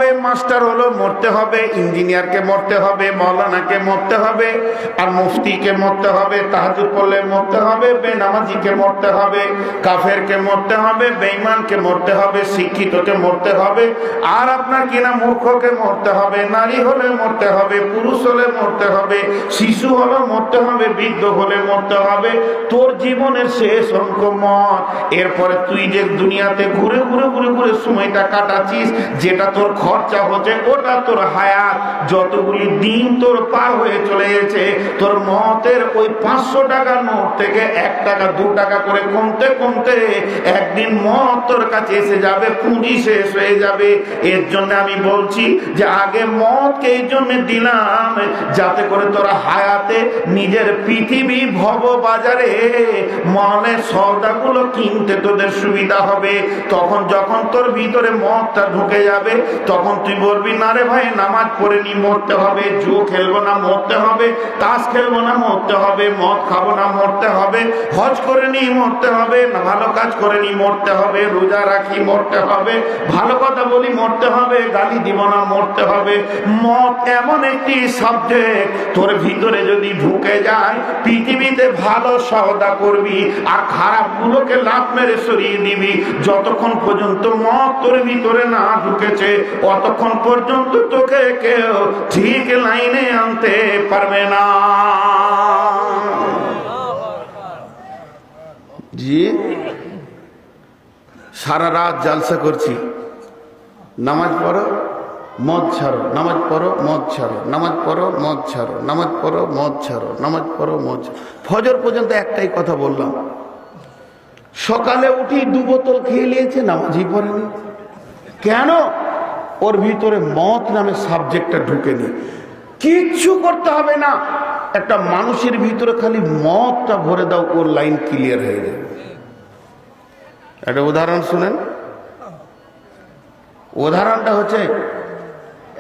হবে, মাস্টার হলো মরতে হবে, ইঞ্জিনিয়ারকে মরতে হবে, মৌলানাকে মরতে হবে, আর মুফতিকে মরতে হবে, তাহাজ্জুদ পড়লে মরতে হবে, বেনামাজিকে মরতে হবে, কাফেরকে মরতে হবে, বেঈমানকে মরতে হবে, শিক্ষিতকে মরতে হবে, আর আপনার কিনা মূর্খকে মরতে হবে, নারী হলে মরতে হবে, পুরুষ হলে মরতে হবে, শিশু হলে মরতে হবে, বৃদ্ধ হলে মরতে হবে। তোর জীবনের শেষ অঙ্ক মত। এরপরে তুই যে দুনিয়াতে ঘুরে ঘুরে ঘুরে ঘুরে সময়টা কাটাচ্ছিস, যেটা তোর খরচা হচ্ছে, ওটা তোর হায়াত। যতগুলি দিন তোর পার হয়ে চলে গেছে, তোর মতের ওই 500 টাকার নোট থেকে 1 টাকা 2 টাকা করে কমতে কমতে একদিন মত তোর কাছে এসে যাবে, পুঁজি শেষ হয়ে যাবে। এর জন্য আমি বলছি যে আগে মতকে এই জন্য দিলাম, যাতে করে তোরা হায়াতে নিজের পৃথিবী ভব বাজারে মনের সওদাগুলো কিনতে তোদের সুবিধা হবে। তখন যখন তোর ভিতরে মদটা ঢুকে যাবে, তখন তুই বলবি না রে ভাই, নামাজ পড়ে নি মরতে হবে, জুয়ো খেলবো না মরতে হবে, তাস খেলবো না মরতে হবে, মদ খাবো না মরতে হবে, হজ করে নি মরতে হবে, ভালো কাজ করে নি মরতে হবে, রোজা রাখি মরতে হবে, ভালো কথা বলি মরতে হবে, গালি দিব না মরতে হবে। মদ এমন একটি সাবজেক্ট, তোর ভিতরে যদি ঢুকে যায়, পৃথিবীতে ভালো সওদা করবি আর খারাপ গুলোকে লাত মেরে সরিয়ে দিবি। যতক্ষণ পর্যন্ত মদ তোর ভিতরে না ঢুকেছে, অতক্ষণ পর্যন্ত তোকে কেউ ঠিক লাইনে আনতে পারবে না। জি, সারা রাত জালসা করছি, নামাজ পড়ো মদ ছাড়ো, নামাজ পড়ো মদ ছাড়ো, নামাজ পড়ো মদ ছাড়ো, নামাজ পড়ো মদ ছাড়ো, নামাজ পড়ো মদ ছাড়ো। ফজর পর্যন্ত একটাই কথা বললাম। সকালে উঠি 2 বোতল খেয়ে নিয়েছে, নামাজই পড়েনি। কেন? ওর ভিতরে মদ নামে সাবজেক্টটা ঢুকেনি। কিচ্ছু করতে হবে না, একটা মানুষের ভিতরে খালি মদটা ভরে দাও, ওর লাইন ক্লিয়ার হয়ে যাবে। একটা উদাহরণ শুনেন। উদাহরণটা হচ্ছে,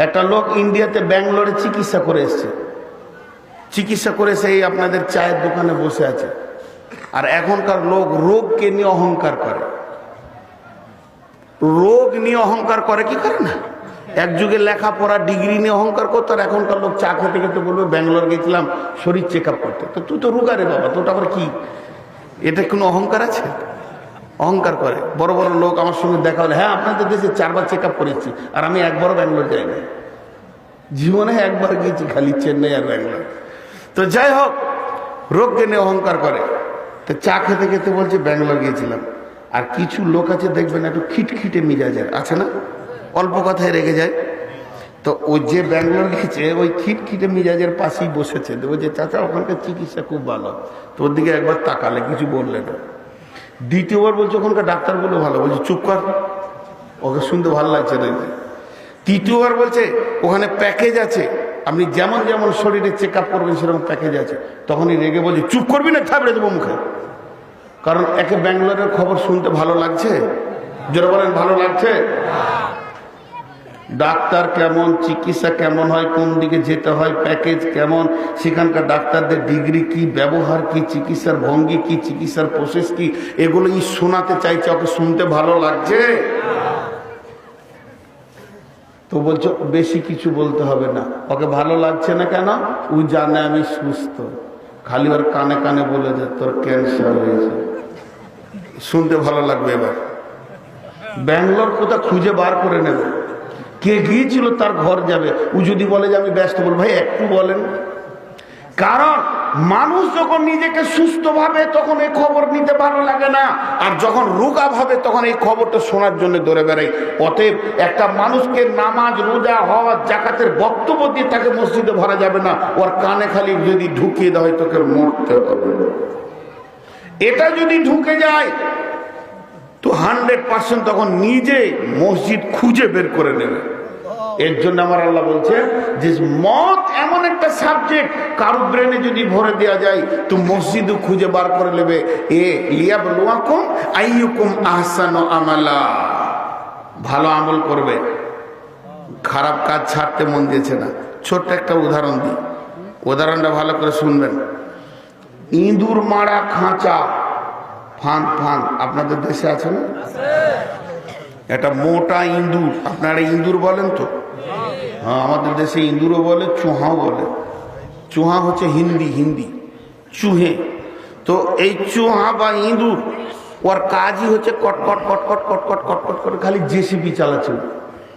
একটা লোক ইন্ডিয়াতে ব্যাঙ্গালোরে চিকিৎসা করে এসছে। চিকিৎসা করে সেই আপনাদের চায়ের দোকানে বসে আছে। আর এখনকার লোক রোগকে নিয়ে অহংকার করে। রোগ নিয়ে অহংকার করে কি করে না? এক যুগে লেখাপড়া ডিগ্রি নিয়ে অহংকার করতো, আর এখনকার লোক চা খেতে খেতে বলবে ব্যাঙ্গালোর গেছিলাম শরীর চেক আপ করতে। তো তুই তো রোগারে বাবা, তোটা আবার কি? এটা কোনো অহংকার আছে? অহংকার করে। বড় বড় লোক আমার সঙ্গে দেখা হলে, হ্যাঁ আপনাদের দেশে 4 বার চেক আপ করেছি, আর আমি একবারও ব্যাঙ্গালোর যাইনি, জীবনে একবার গিয়েছি, খালি চেন্নাই আর ব্যাঙ্গালোর। তো যাই হোক, রোগকে নিয়ে অহংকার করে। তো চা খেতে খেতে বলছে ব্যাঙ্গালোর গিয়েছিলাম। আর কিছু লোক আছে দেখবেন একটু খিটখিটে মিজাজের, আছে না? অল্প কথায় রেগে যায়। তো ওই যে ব্যাঙ্গালোর গেছে, ওই খিটখিটে মিজাজের পাশেই বসেছে। বলছে চাচা ওখানকার চিকিৎসা খুব ভালো। তো ওর দিকে একবার তাকালে, কিছু বললে না। দ্বিতীয়বার বলছে ওখানকার ডাক্তারগুলো ভালো। বলছে চুপ কর, ওকে শুনতে ভালো লাগছে না। তৃতীয়বার বলছে ওখানে প্যাকেজ আছে, আপনি যেমন যেমন শরীরে চেক আপ করবেন সেরকম প্যাকেজ আছে। তখনই রেগে বলছে চুপ করবি না, থাপড়ে দেবো মুখে। কারণ একে ব্যাঙ্গালোরের খবর শুনতে ভালো লাগছে। যারা বলেন ভালো লাগছে, ডাক্তার কেমন, চিকিৎসা কেমন হয়, কোন দিকে যেতে হয়, প্যাকেজ কেমন, সেখানকার ডাক্তারদের ডিগ্রি কি, ব্যবহার কি, চিকিৎসার ভঙ্গি কি, চিকিৎসার প্রসেস কি, এগুলো শোনাতে চাইছে। ওকে শুনতে ভালো লাগছে। তো বলছো বেশি কিছু বলতে হবে না। ওকে ভালো লাগছে না কেন? ও জানে আমি সুস্থ। খালি ওর কানে কানে বলে দে তোর ক্যান্সার হয়েছে, শুনতে ভালো লাগবে। এবার ব্যাঙ্গালোর কোথা খুঁজে বার করে নেবে। কে গিয়েছিল তার ঘর যাবে। ও যদি বলে যে আমি ব্যস্ত, বল ভাই একটু বলেন। কারণ মানুষ যখন নিজেকে সুস্থ ভাবে তখন এই খবর নিতে ভালো লাগে না, আর যখন রোগা ভাবে তখন এই খবরটা শোনার জন্য দৌড়ে বেড়াই। অতএব একটা মানুষকে নামাজ, রোজা, হজ, যাকাতের বক্তব্য দিয়ে তাকে মসজিদে ভরা যাবে না। ওর কানে খালি যদি ঢুকিয়ে দেওয়া হয় তোকে মরতে হবে। এটা যদি ঢুকে যায় তো 100% তখন নিজে মসজিদ খুঁজে বের করে নেবে। এর জন্য আমার আল্লাহ বলছে যে মত এমন একটা সাবজেক্ট, কারো ব্রেনে যদি ভরে দেওয়া যায় তো মসজিদও খুঁজে বার করে নেবে। এ লিয়াবলুয়াকুম আইয়ুকুম আহসানু আমালা, ভালো আমল করবে, খারাপ কাজ ছাড়তে মন দিয়েছে না। ছোট্ট একটা উদাহরণ দিই, উদাহরণটা ভালো করে শুনবেন। ইঁদুর মারা খাঁচা, ফান ফান আপনাদের দেশে আছে না? একটা মোটা ইঁদুর, আপনারা ইঁদুর বলেন তো? হ্যাঁ, আমাদের দেশে ইঁদুরও বলে, চুহাও বলে। চুহা হচ্ছে হিন্দি চুহে। তো এই চুহা বা ইঁদুর ওর কাজই হচ্ছে কটকট কটকট কটকট কটকট করে খালি জেসিবি চালাচ্ছে।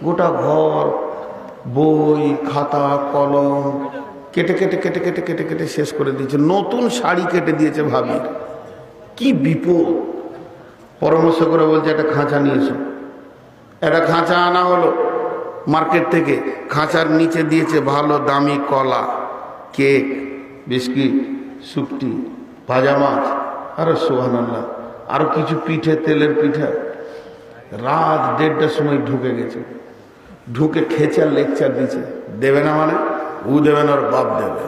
গোটা ঘর বই খাতা কলম কেটে কেটে কেটে কেটে কেটে কেটে শেষ করে দিয়েছে। নতুন শাড়ি কেটে দিয়েছে ভাবির। কি বিপদ! পরামর্শ করে বলছে একটা খাঁচা নিয়ে এসো। একটা খাঁচা আনা হলো মার্কেট থেকে। খাঁচার নিচে দিয়েছে ভালো দামি কলা, কেক, বিস্কিট, শুকটি, ভাজা মাছ, আরো সুবহানাল্লাহ, আরো কিছু পিঠে, তেলের পিঠা। রাত 1:30টার সময় ঢুকে গেছে। ঢুকে খেচার লেকচার দিচ্ছে। দেবে না মানে? ও দেবে না, ওর বাপ দেবে।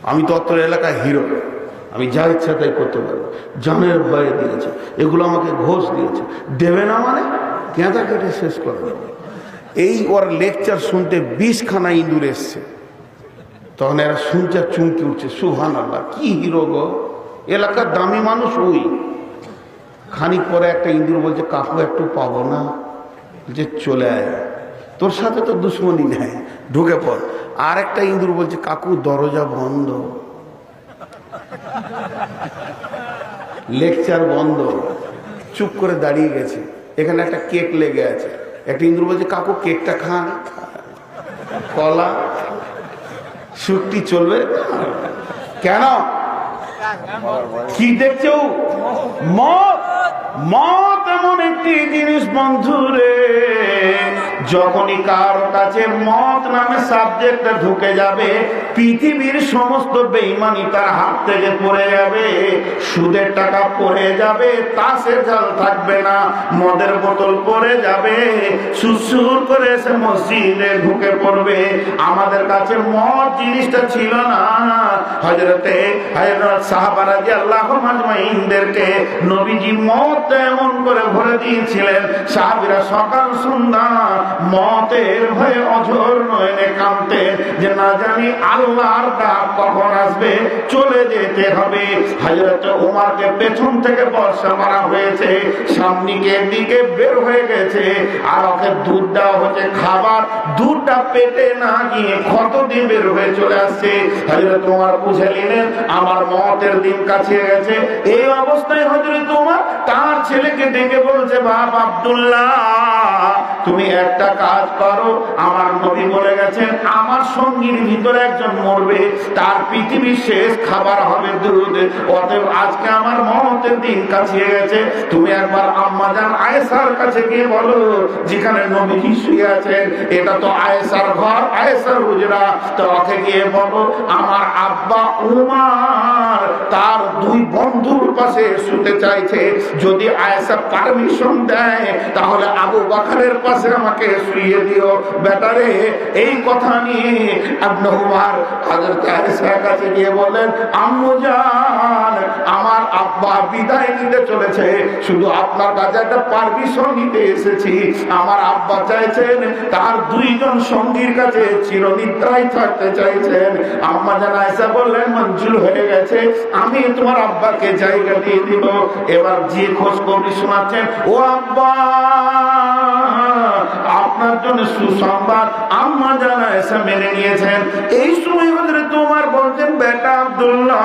আমি তো অত এলাকায় হিরো, আমি যা ইচ্ছা তাই করতে পারবো। জানের ভয়ে দিয়েছে, এগুলো আমাকে ঘোষ দিয়েছে। দেবে না মানে কেঁদা কেটে শেষ করে দেবে। এই ওর লেকচার শুনতে 20খানা ইঁদুর এসছে। তখন এরা শুনছে, চুমকি উঠছে। সুবহানাল্লাহ, কি হিরো গো! এলাকার দামি মানুষ ওই। খানিক পরে একটা ইঁদুর বলছে, কাকু একটু পাবো না? যে চলে আয়, তোর সাথে তো দুশ্মনী নেই, ঢুকে পড়। আর একটা ইঁদুর বলছে, কাকু দরজা বন্ধ, লেকচার বন্ধ। চুপ করে দাঁড়িয়ে গেছে। এখানে একটা কেক লেগে আছে। একটা ইঁদুর বলছে, কাকু কেকটা খান। কলা শুকটি চলবে কেন? কি দেখছো? মত। মত এমন একটি জিনিস বন্ধুরে, যখনই কারো কাছে মত নামে সাবজেক্টটা ঢুকে যাবে, পৃথিবীর সমস্ত বেঈমানি তার হাত থেকে পড়ে যাবে। সুদের টাকা পড়ে যাবে, তাসের জাল থাকবে না, মদের বোতল পড়ে যাবে, সুসুর করে এসে মসজিদে ঢুকে পড়বে। আমাদের কাছে মদ জিনিসটা ছিল না। হযরত সাহাবা রাদিয়াল্লাহু আজমাইনদেরকে নবীজি মদ এমন করে ভরে দিয়েছিলেন, সাহাবীরা সকাল সন্ধ্যা মতের ভয়ে অঝোর নয়নে কাঁদতেন যে না জানি আল্লাহর ডাক কখন আসবে, চলে যেতে হবে। হযরত ওমরকে পেছন থেকে বর্ষা মারা হয়েছে, সামনে দিকে বের হয়ে গেছে, আর ওকে দুধ দেওয়া হচ্ছে খাবার। দুধটা পেটে না গিয়ে ক্ষত দিয়ে বের হয়ে চলে আসছে। হযরত ওমর বুঝে নিলেন আমার মতের দিন কাছে গেছে। এই অবস্থায় হযরত ওমর তার ছেলেকে ডেকে বলছে, বাপ আব্দুল্লাহ, তুমি একটা কাজ করো। আমার নবী বলে গেছেন আমার সঙ্গীর ভিতরে একজন মরবে, তার পৃথিবীর শেষ খাবার হবে দুধ। অতএব আজকে আমার মতের দিন কাছিয়ে গেছে, তুমি একবার আম্মাজান আয়েশার কাছে গিয়ে বলো, যেখানে নবীজি শুয়ে আছেন এটা তো আয়েশার ঘর, আয়েশার হুজরা, তো ওকে গিয়ে বলো আমার আব্বা উমর তার দুই বন্ধুর পাশে শুতে চাইছে, যদি আয়েশা পারমিশন দেয় তাহলে আবু বকরের পাশে আমাকে শুইয়ে দিও। বেটারে এই কথা নিয়ে আব্দু উমর হযরত আয়েশার কাছে গিয়ে বলেন, আম্মু জান, আমার আব্বা বিদায় নিতে চলেছে, শুধু আপনার কাছে একটা পারমিশন নিতে এসেছি। আমার আব্বা চাইছেন তার দুইজন সঙ্গীর কাছে চিরনিদ্রায় থাকতে চাইছেন। আম্মা জান আয়েশা বললেন, মঞ্জুর হয়ে গেছে, আমি তোমার আব্বাকে জায়গা দিয়ে দিব। এবার যে খোঁজ খবর শোনাচ্ছেন, ও আব্বা আপনার জন্য সুসংবাদ। আম্মা জান আয়েশা মেনে নিয়েছেন। এই সময় হযরত ওমর বলছেন, বেটা আব্দুল্লাহ,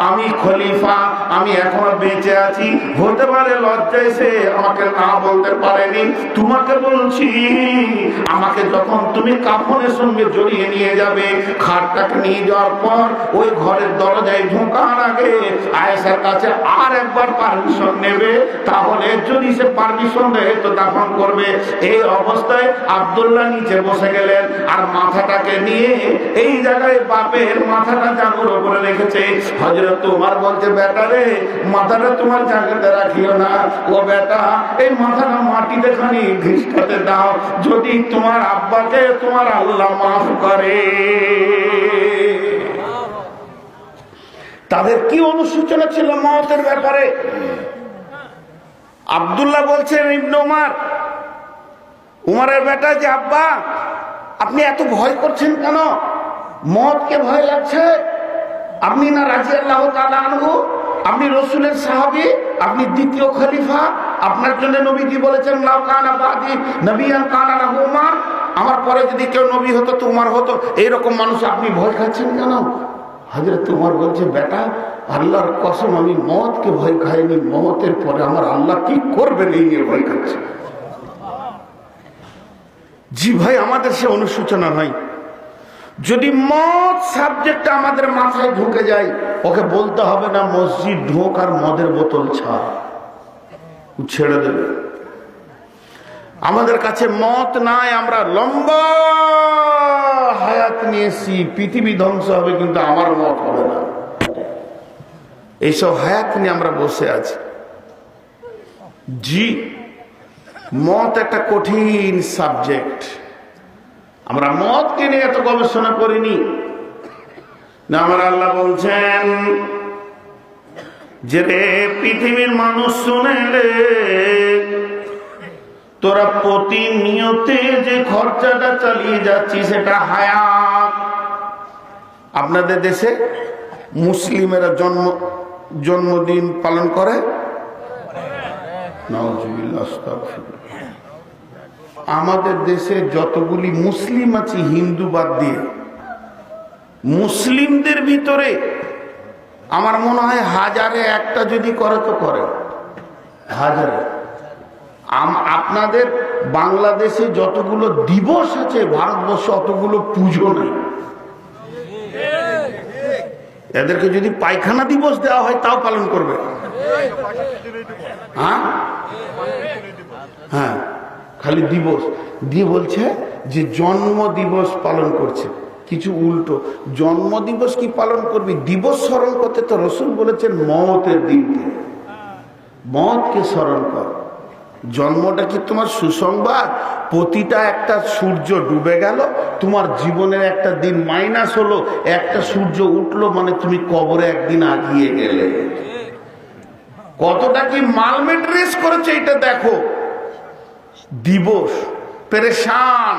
আমি খলিফা, আমি এখনো বেঁচে আছি, হতে পারে লজ্জায় সে আমাকে না বলতে পারেনি। তোমাকে বলছি, আমাকে যখন তুমি কাফনের সঙ্গে জড়িয়ে নিয়ে যাবে, খাটটাকে নিয়ে যাওয়ার পর ওই ঘরের দরজায় ঢোকার আগে আয়েশার কাছে আর একবার পারমিশন নেবে, তাহলে যদি সে পারমিশন দেয় তো দাফন করবে। এই অবস্থায় আব্দুল্লাহ নিচে বসে গেলেন, আর মাথাটাকে নিয়ে এই জায়গায় বাপের মাথাটা জানুর উপরে রেখেছে। হযরত ওমর বলছে, বেটা রে, মাথাটা তোমার জায়গাতে রাখিও না, ও বেটা এই মাথাটা মাটিতে খানি ঘিসটাতে দাও, যদি তোমার আব্বাকে তোমার আল্লাহ মাফ করে। তাদের কি অনুশোচনা ছিল মওতের ব্যাপারে। আব্দুল্লাহ বলছেন, ইবনে উমর, উমরের বেটা, যে আব্বা আপনি এত ভয় করছেন কেন? মওতকে ভয় লাগছে? আপনি না রাদিয়াল্লাহু তাআলা আনহু, আপনি রাসূলের সাহাবী, আপনি দ্বিতীয় খলিফা, আপনার জন্য নবীজি বলেছেন লাউ কানা বাদি নবিয়ান কানা লাহু উমর, আমার পরে যদি কেউ নবী হতো তো উমর হতো। এইরকম মানুষ আপনি ভয় খাচ্ছেন কেন? হযরত উমর বলছে, বেটা আল্লাহর কসম আমি মওতকে ভয় খাইনি, মওতের পরে আমার আল্লাহ কি করবেন এই নিয়ে ভয় খাচ্ছি। জি ভাই, আমাদের সে অনুশোচনা নাই। যদি মদ সাবজেক্ট আমাদের মাথায় ঢুকে যায়, ওকে বলতে হবে না মসজিদ ঢোক আর মদের বোতল ছাড়, ছেড়ে দেবে। আমাদের কাছে মত নাই, আমরা লম্বা হায়াত নিয়েছি, পৃথিবী ধ্বংস হবে কিন্তু আমার মত হবে না। এইসব হায়াত নিয়ে আমরা বসে আছি। জি, মত একটা কঠিন সাবজেক্ট। আমরা মতকে নিয়ে এত গবেষণা করিনি না। আমার আল্লাহ বলছেন যে রে পৃথিবীর মানুষ শুনে রে, তোরা প্রতিনিয়তে যে খরচাটা চালিয়ে যাচ্ছি সেটা হায়াত। আপনাদের দেশে মুসলিমেরা জন্মদিন পালন করে? নাউজুবিল্লাহ, আস্তাগফিরুল্লাহ। আমাদের দেশে যতগুলি মুসলিম আছে হিন্দু বাদ দিয়ে, মুসলিমদের ভিতরে আমার মনে হয় হাজারে একটা যদি করে তো করে, হাজারে। আপনাদের বাংলাদেশে যতগুলো দিবস আছে ভারতবর্ষে অতগুলো পুজো নেই। এদেরকে যদি পায়খানা দিবস দেওয়া হয় তাও পালন করবে। হ্যাঁ, খালি দিবস দিয়ে বলছে যে জন্ম দিবস পালন করছে। কিছু উল্টো, জন্ম দিবস কি পালন করবি? দিবস স্মরণ করতে তো রসুল বলেছেন মওতের দিনকে, মওতকে স্মরণ কর। জন্মটা কি তোমার সুসংবাদ? প্রতিটা একটা সূর্য ডুবে গেল, তোমার জীবনের একটা দিন মাইনাস হলো, একটা সূর্য উঠলো মানে তুমি কবরে একদিন আগিয়ে গেলে। কতটা কি মালমেট রেস করেছে এটা দেখো। দিবস পেরেশান।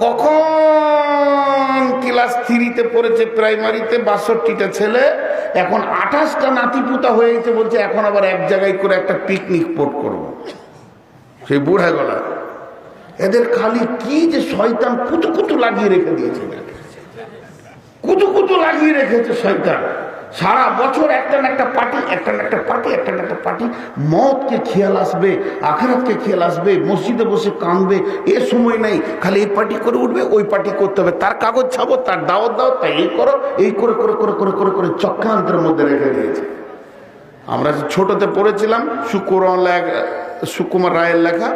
কখন ক্লাস 3-তে পড়েছে প্রাইমারিতে 62টা ছেলে, এখন 28টা নাতিপুতা হয়ে গেছে, বলছে এখন আবার এক জায়গায় করে একটা পিকনিক স্পট করবো। সেই বুড়া গলা এদের খালি কি যে শয়তান কুতু কুতু লাগিয়ে রেখে দিয়েছে, কুতু কুতু লাগিয়ে রেখেছে শয়তান। সারা বছর একটা না একটা পার্টি, একটা না একটা পার্টি, একটা না একটা পার্টি। মওতকে খেয়াল আসবে, আখিরাতকে খেয়াল আসবে, মসজিদে বসে কাঁদবে, এ সময় নাই। খালি এই পার্টি করে উঠবে, ওই পার্টি করতে হবে, তার কাগজ ছাপো, তার দাওয়াত দাও, তাই এই করো, এই করে করে করে করে করে করে চক্রান্তের মধ্যে রেখে দিয়েছে। আমরা ছোটতে পড়েছিলাম সুকুমার রায়ের লেখা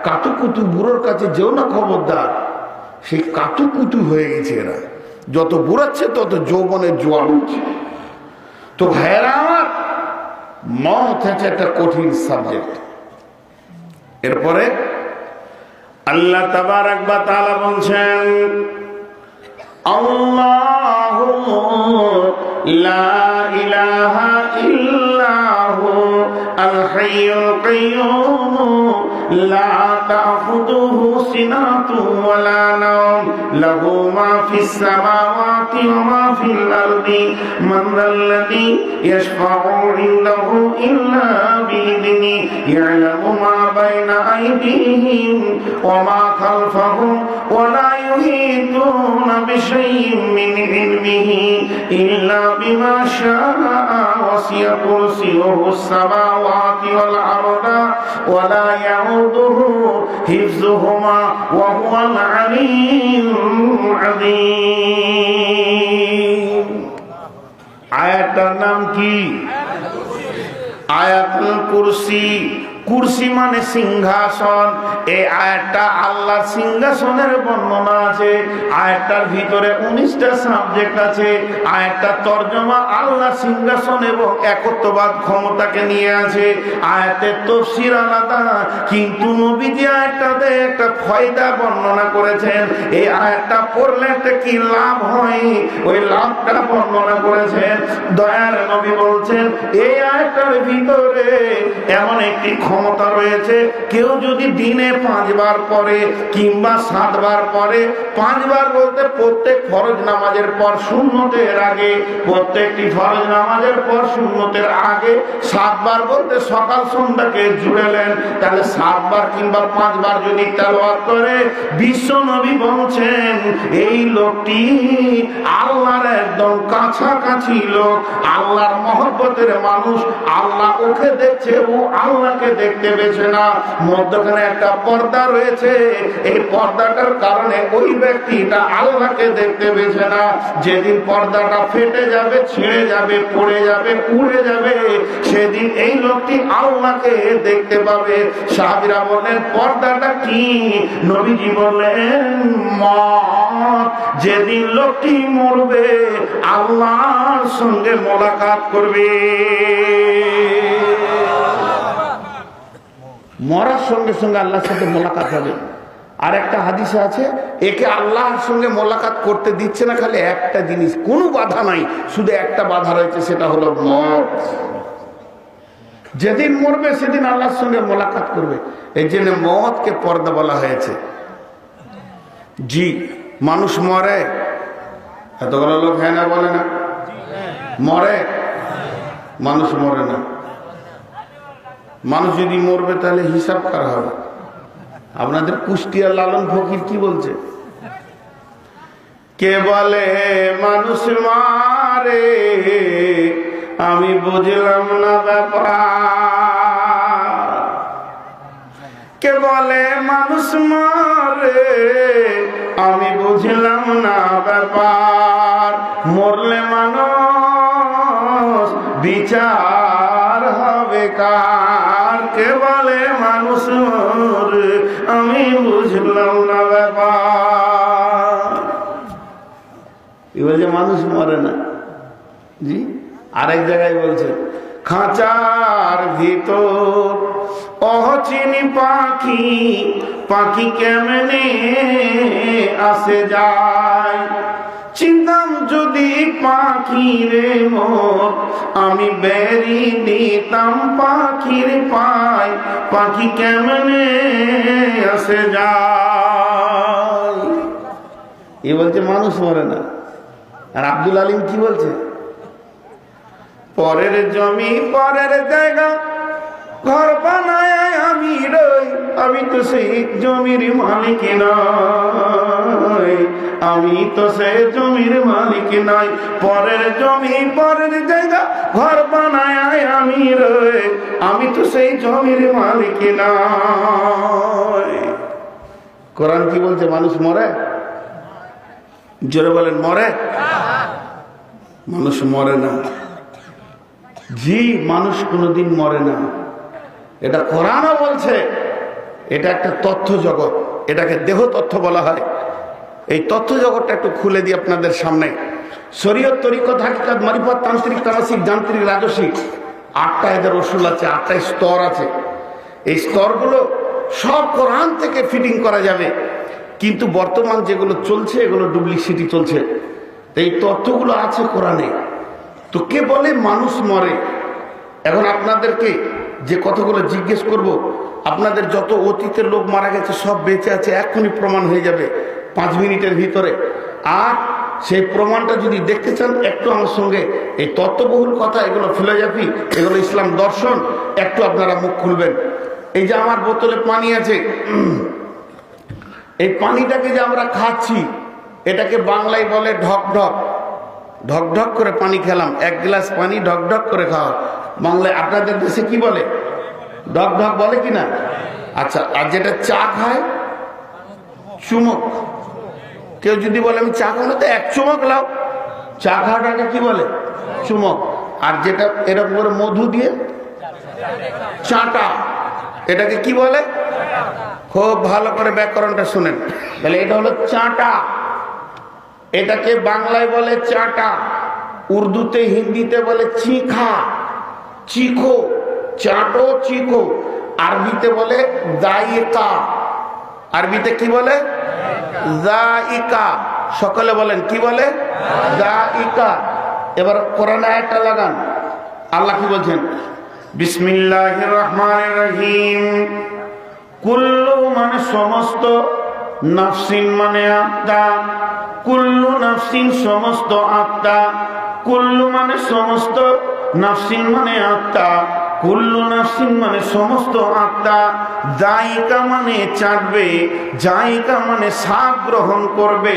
কাতুকুতু বুড়োর কাছে যেও না খবরদার। সেই কাতুকুতু হয়ে গেছে এরা, যত বুড়াচ্ছে তত যৌবনের জোয়ার উঠছে। তো ভাইয়েরা আমার, মওত হচ্ছে একটা কঠিন সাবজেক্ট। এরপরে আল্লাহ তাবারাক ওয়া তাআলা বলছেন আল্লাহু লা ইলাহা ইল্লাহু আল হাইয়ুল কাইয়্যুম লা তাখুযুহু সিনাতু ওয়া লা নাওম লাহু মা ফিস সামাওয়াতি ওয়া মা ফিল আরদি মান যাল্লাযী ইয়াশফা'ু ইনদাহু ইল্লা বিইذনি ইয়ালামু মা বাইনা আইদিহিম ওয়া মা খালফাহুম ওয়া লা ইউহিতুনা বিশাইইন মিন ইলমিহি ইল্লা বিমা শাআ ওয়াসি'a কুরসিয়ুহুস সামাওয়াতি ওয়াল আরদা ওয়া লা ইয়াউদুহু হিফযুহুমা ওয়া হুয়াল আলিয়্যুল আযীম। আয়াতটার নাম কি? আয়াতুল কুরসি। কুরসি মানে সিংহাসন। এই আয়াতটা আল্লাহর সিংহাসনের বর্ণনা আছে। আয়াতটার ভিতরে 19টা সাবজেক্ট আছে। আয়াতটার তরজমা আল্লাহ সিংহাসন এবং একত্ববাদ ক্ষমতাকে নিয়ে আছে। আয়াতের তাফসীর আলাদা, কিন্তু নবীজি আয়াতটাতে একটা ফায়দা বর্ণনা করেছেন। এই আয়াতটা পড়লে একটা কি লাভ হয়, ওই লাভটা বর্ণনা করেছেন। দয়ার নবী বলছেন এই আয়াতটার ভিতরে এমন একটি ক্ষমতা রয়েছে। কেউ যদি দিনে 5 বার পড়ে কিংবা 7 বার পড়ে, 5 বার বলতে প্রত্যেক ফরজ নামাজের পর সুন্নতের আগে, প্রত্যেকটি ফরজ নামাজের পর সুন্নতের আগে 7 বার বলতে সকাল সন্ধ্যাকে জুড়েলেন, তাহলে 7 বার কিংবা 5 বার যদি তেলাওয়াত করে, বিশ্ব নবী বলছেন এই লোকটি আল্লাহর একদম কাছাকাছি লোক, আল্লাহর মহব্বতের মানুষ। আল্লাহ ওকে দেখছে, ও আল্লাহকে দেখতে পেয়েছে না। মধ্যখানে একটা পর্দা রয়েছে, এই পর্দাটার কারণে ওই ব্যক্তিটা আল্লাহকে দেখতে পেয়েছে না। যেদিন পর্দাটা ফেটে যাবে, ছিঁড়ে যাবে, পড়ে যাবে, উড়ে যাবে, সেদিন এই লোকটি আল্লাহকে দেখতে পাবে। সাহাবীরা বলেন পর্দাটা কি? নবীজি বলেন মত। যেদিন লোকটি মরবে আল্লাহর সঙ্গে মোলাকাত করবে। মরার সঙ্গে সঙ্গে আল্লাহর সাথে মোলাকাত হবে। আর একটা হাদিসে আছে, একে আল্লাহর সঙ্গে মোলাকাত করতে দিচ্ছে না খালি একটা জিনিস, কোনো বাধা নাই, শুধু একটা বাধা রয়েছে, সেটা হলো মত। যেদিন মরবে সেদিন আল্লাহর সঙ্গে মোলাকাত করবে। এই জন্য মতকে পর্দা বলা হয়েছে। জি, মানুষ মরে, এতগুলো লোক হ্যাঁ না বলে না? মরে? মানুষ মরে না। মানুষ যদি মরবে তাহলে হিসাব করা হবে। আপনাদের কুষ্টিয়ার লালন ফকির কি বলছে? কে বলে মানুষ মারে, আমি বুঝলাম না ব্যাপার। কে বলে মানুষ মারে, আমি বুঝলাম না ব্যাপার। মরলে মানুষ বিচার হবে কার? কে বলে মানুষ মরে, আমি বুঝলাম না ব্যাপার। এবার যে মানুষ মরে না। জি, আরেক জায়গায় বলছে খাঁচার ভিতর অচিনি পাখি, পাখি কেমনে আসে যায়। চিন্তাম যদি পাখি রে মোর, আমি বেরি দিতাম পাখির পায়, পাখি কেমনে আসে যায়। এ বলছে মানুষ মরে না। আর আব্দুল আলিম কি বলছে? পরের জমি পরের জায়গা ঘর বানায় আমি রই, আমি তো সেই জমির মালিক নই, আমি তো সেই জমির মালিক নই। পরের জমি পরের জায়গা ঘর বানায় আমি রই, আমি তো সেই জমির মালিক নই। কোরআন কি বলছে? মানুষ মরে? জোরে বলেন মরে? মানুষ মরে না। জি, মানুষ কোনোদিন মরে না। এটা কোরআনও বলছে। এটা একটা তথ্য জগৎ, এটাকে দেহ তথ্য বলা হয়। এই তথ্য জগৎটা একটু খুলে দিই আপনাদের সামনে। শরীয়ত, তরিকত, হাকিকত, মারিফত, তান্ত্রিক, তামাসিক, যান্ত্রিক, রাজসিক, 8টা এদের রসুল আছে, 8টা স্তর আছে। এই স্তরগুলো সব কোরআন থেকে ফিটিং করা যাবে, কিন্তু বর্তমান যেগুলো চলছে এগুলো ডুপ্লিসিটি চলছে। এই তথ্যগুলো আছে কোরআনে। তো কে বলে মানুষ মরে? এখন আপনাদেরকে যে কথাগুলো জিজ্ঞেস করব, আপনাদের যত অতীতের লোক মারা গেছে সব বেঁচে আছে, এক্ষুনি প্রমাণ হয়ে যাবে 5 মিনিটের ভিতরে। আর সেই প্রমাণটা যদি দেখতে চান, একটু আমার সঙ্গে এই তত্ত্ববহুল কথা, এগুলো ফিলোসফি, এগুলো ইসলাম দর্শন, একটু আপনারা মুখ খুলবেন। এই যে আমার বোতলে পানি আছে, এই পানিটাকে যে আমরা খাচ্ছি, এটাকে বাংলায় বলে ঢক ঢক। ঢক ঢক করে পানি খেলাম, 1 গ্লাস পানি ঢক ঢক করে খাওয়া। বাংলায় আপনাদের দেশে কি বলে? ঢক ঢক বলে কিনা? আচ্ছা, আর যেটা চা খায়, চুমুক। কেউ যদি বলে আমি চা খাবো, তো 1 চুমুক লাও। চা খাওয়াটাকে কি বলে? চুমুক। আর যেটা এরকম করে মধু দিয়ে চাটা, এটাকে কি বলে? খুব ভালো করে ব্যাকরণটা শুনেন, তাহলে এটা হলো চাটা। এটাকে বাংলায় বলে চাটা, উর্দুতে, হিন্দিতে বলে চিখা, চিখো, চাটো, চিখো। আরবিতে বলে জায়কা। আরবিতে কি বলে? জায়কা। সকলে বলেন কি বলে? জায়কা। এবার কোরআন আয়াতটা লাগান। আল্লাহ কি বলছেন? বিসমিল্লাহির রহমানির রহিম। কুল্লু মানে সমস্ত, নাফসিন মানে আত্মা, কুল্লু নাফসিন সমস্ত আত্মা, কুল্লু মানে সমস্ত, নাফসিন মানে আত্মা, কুল্লু নাফসিন মানে সমস্ত আত্মা। জায়কা মানে চাটবে, জায়কা মানে স্বাদ গ্রহণ করবে,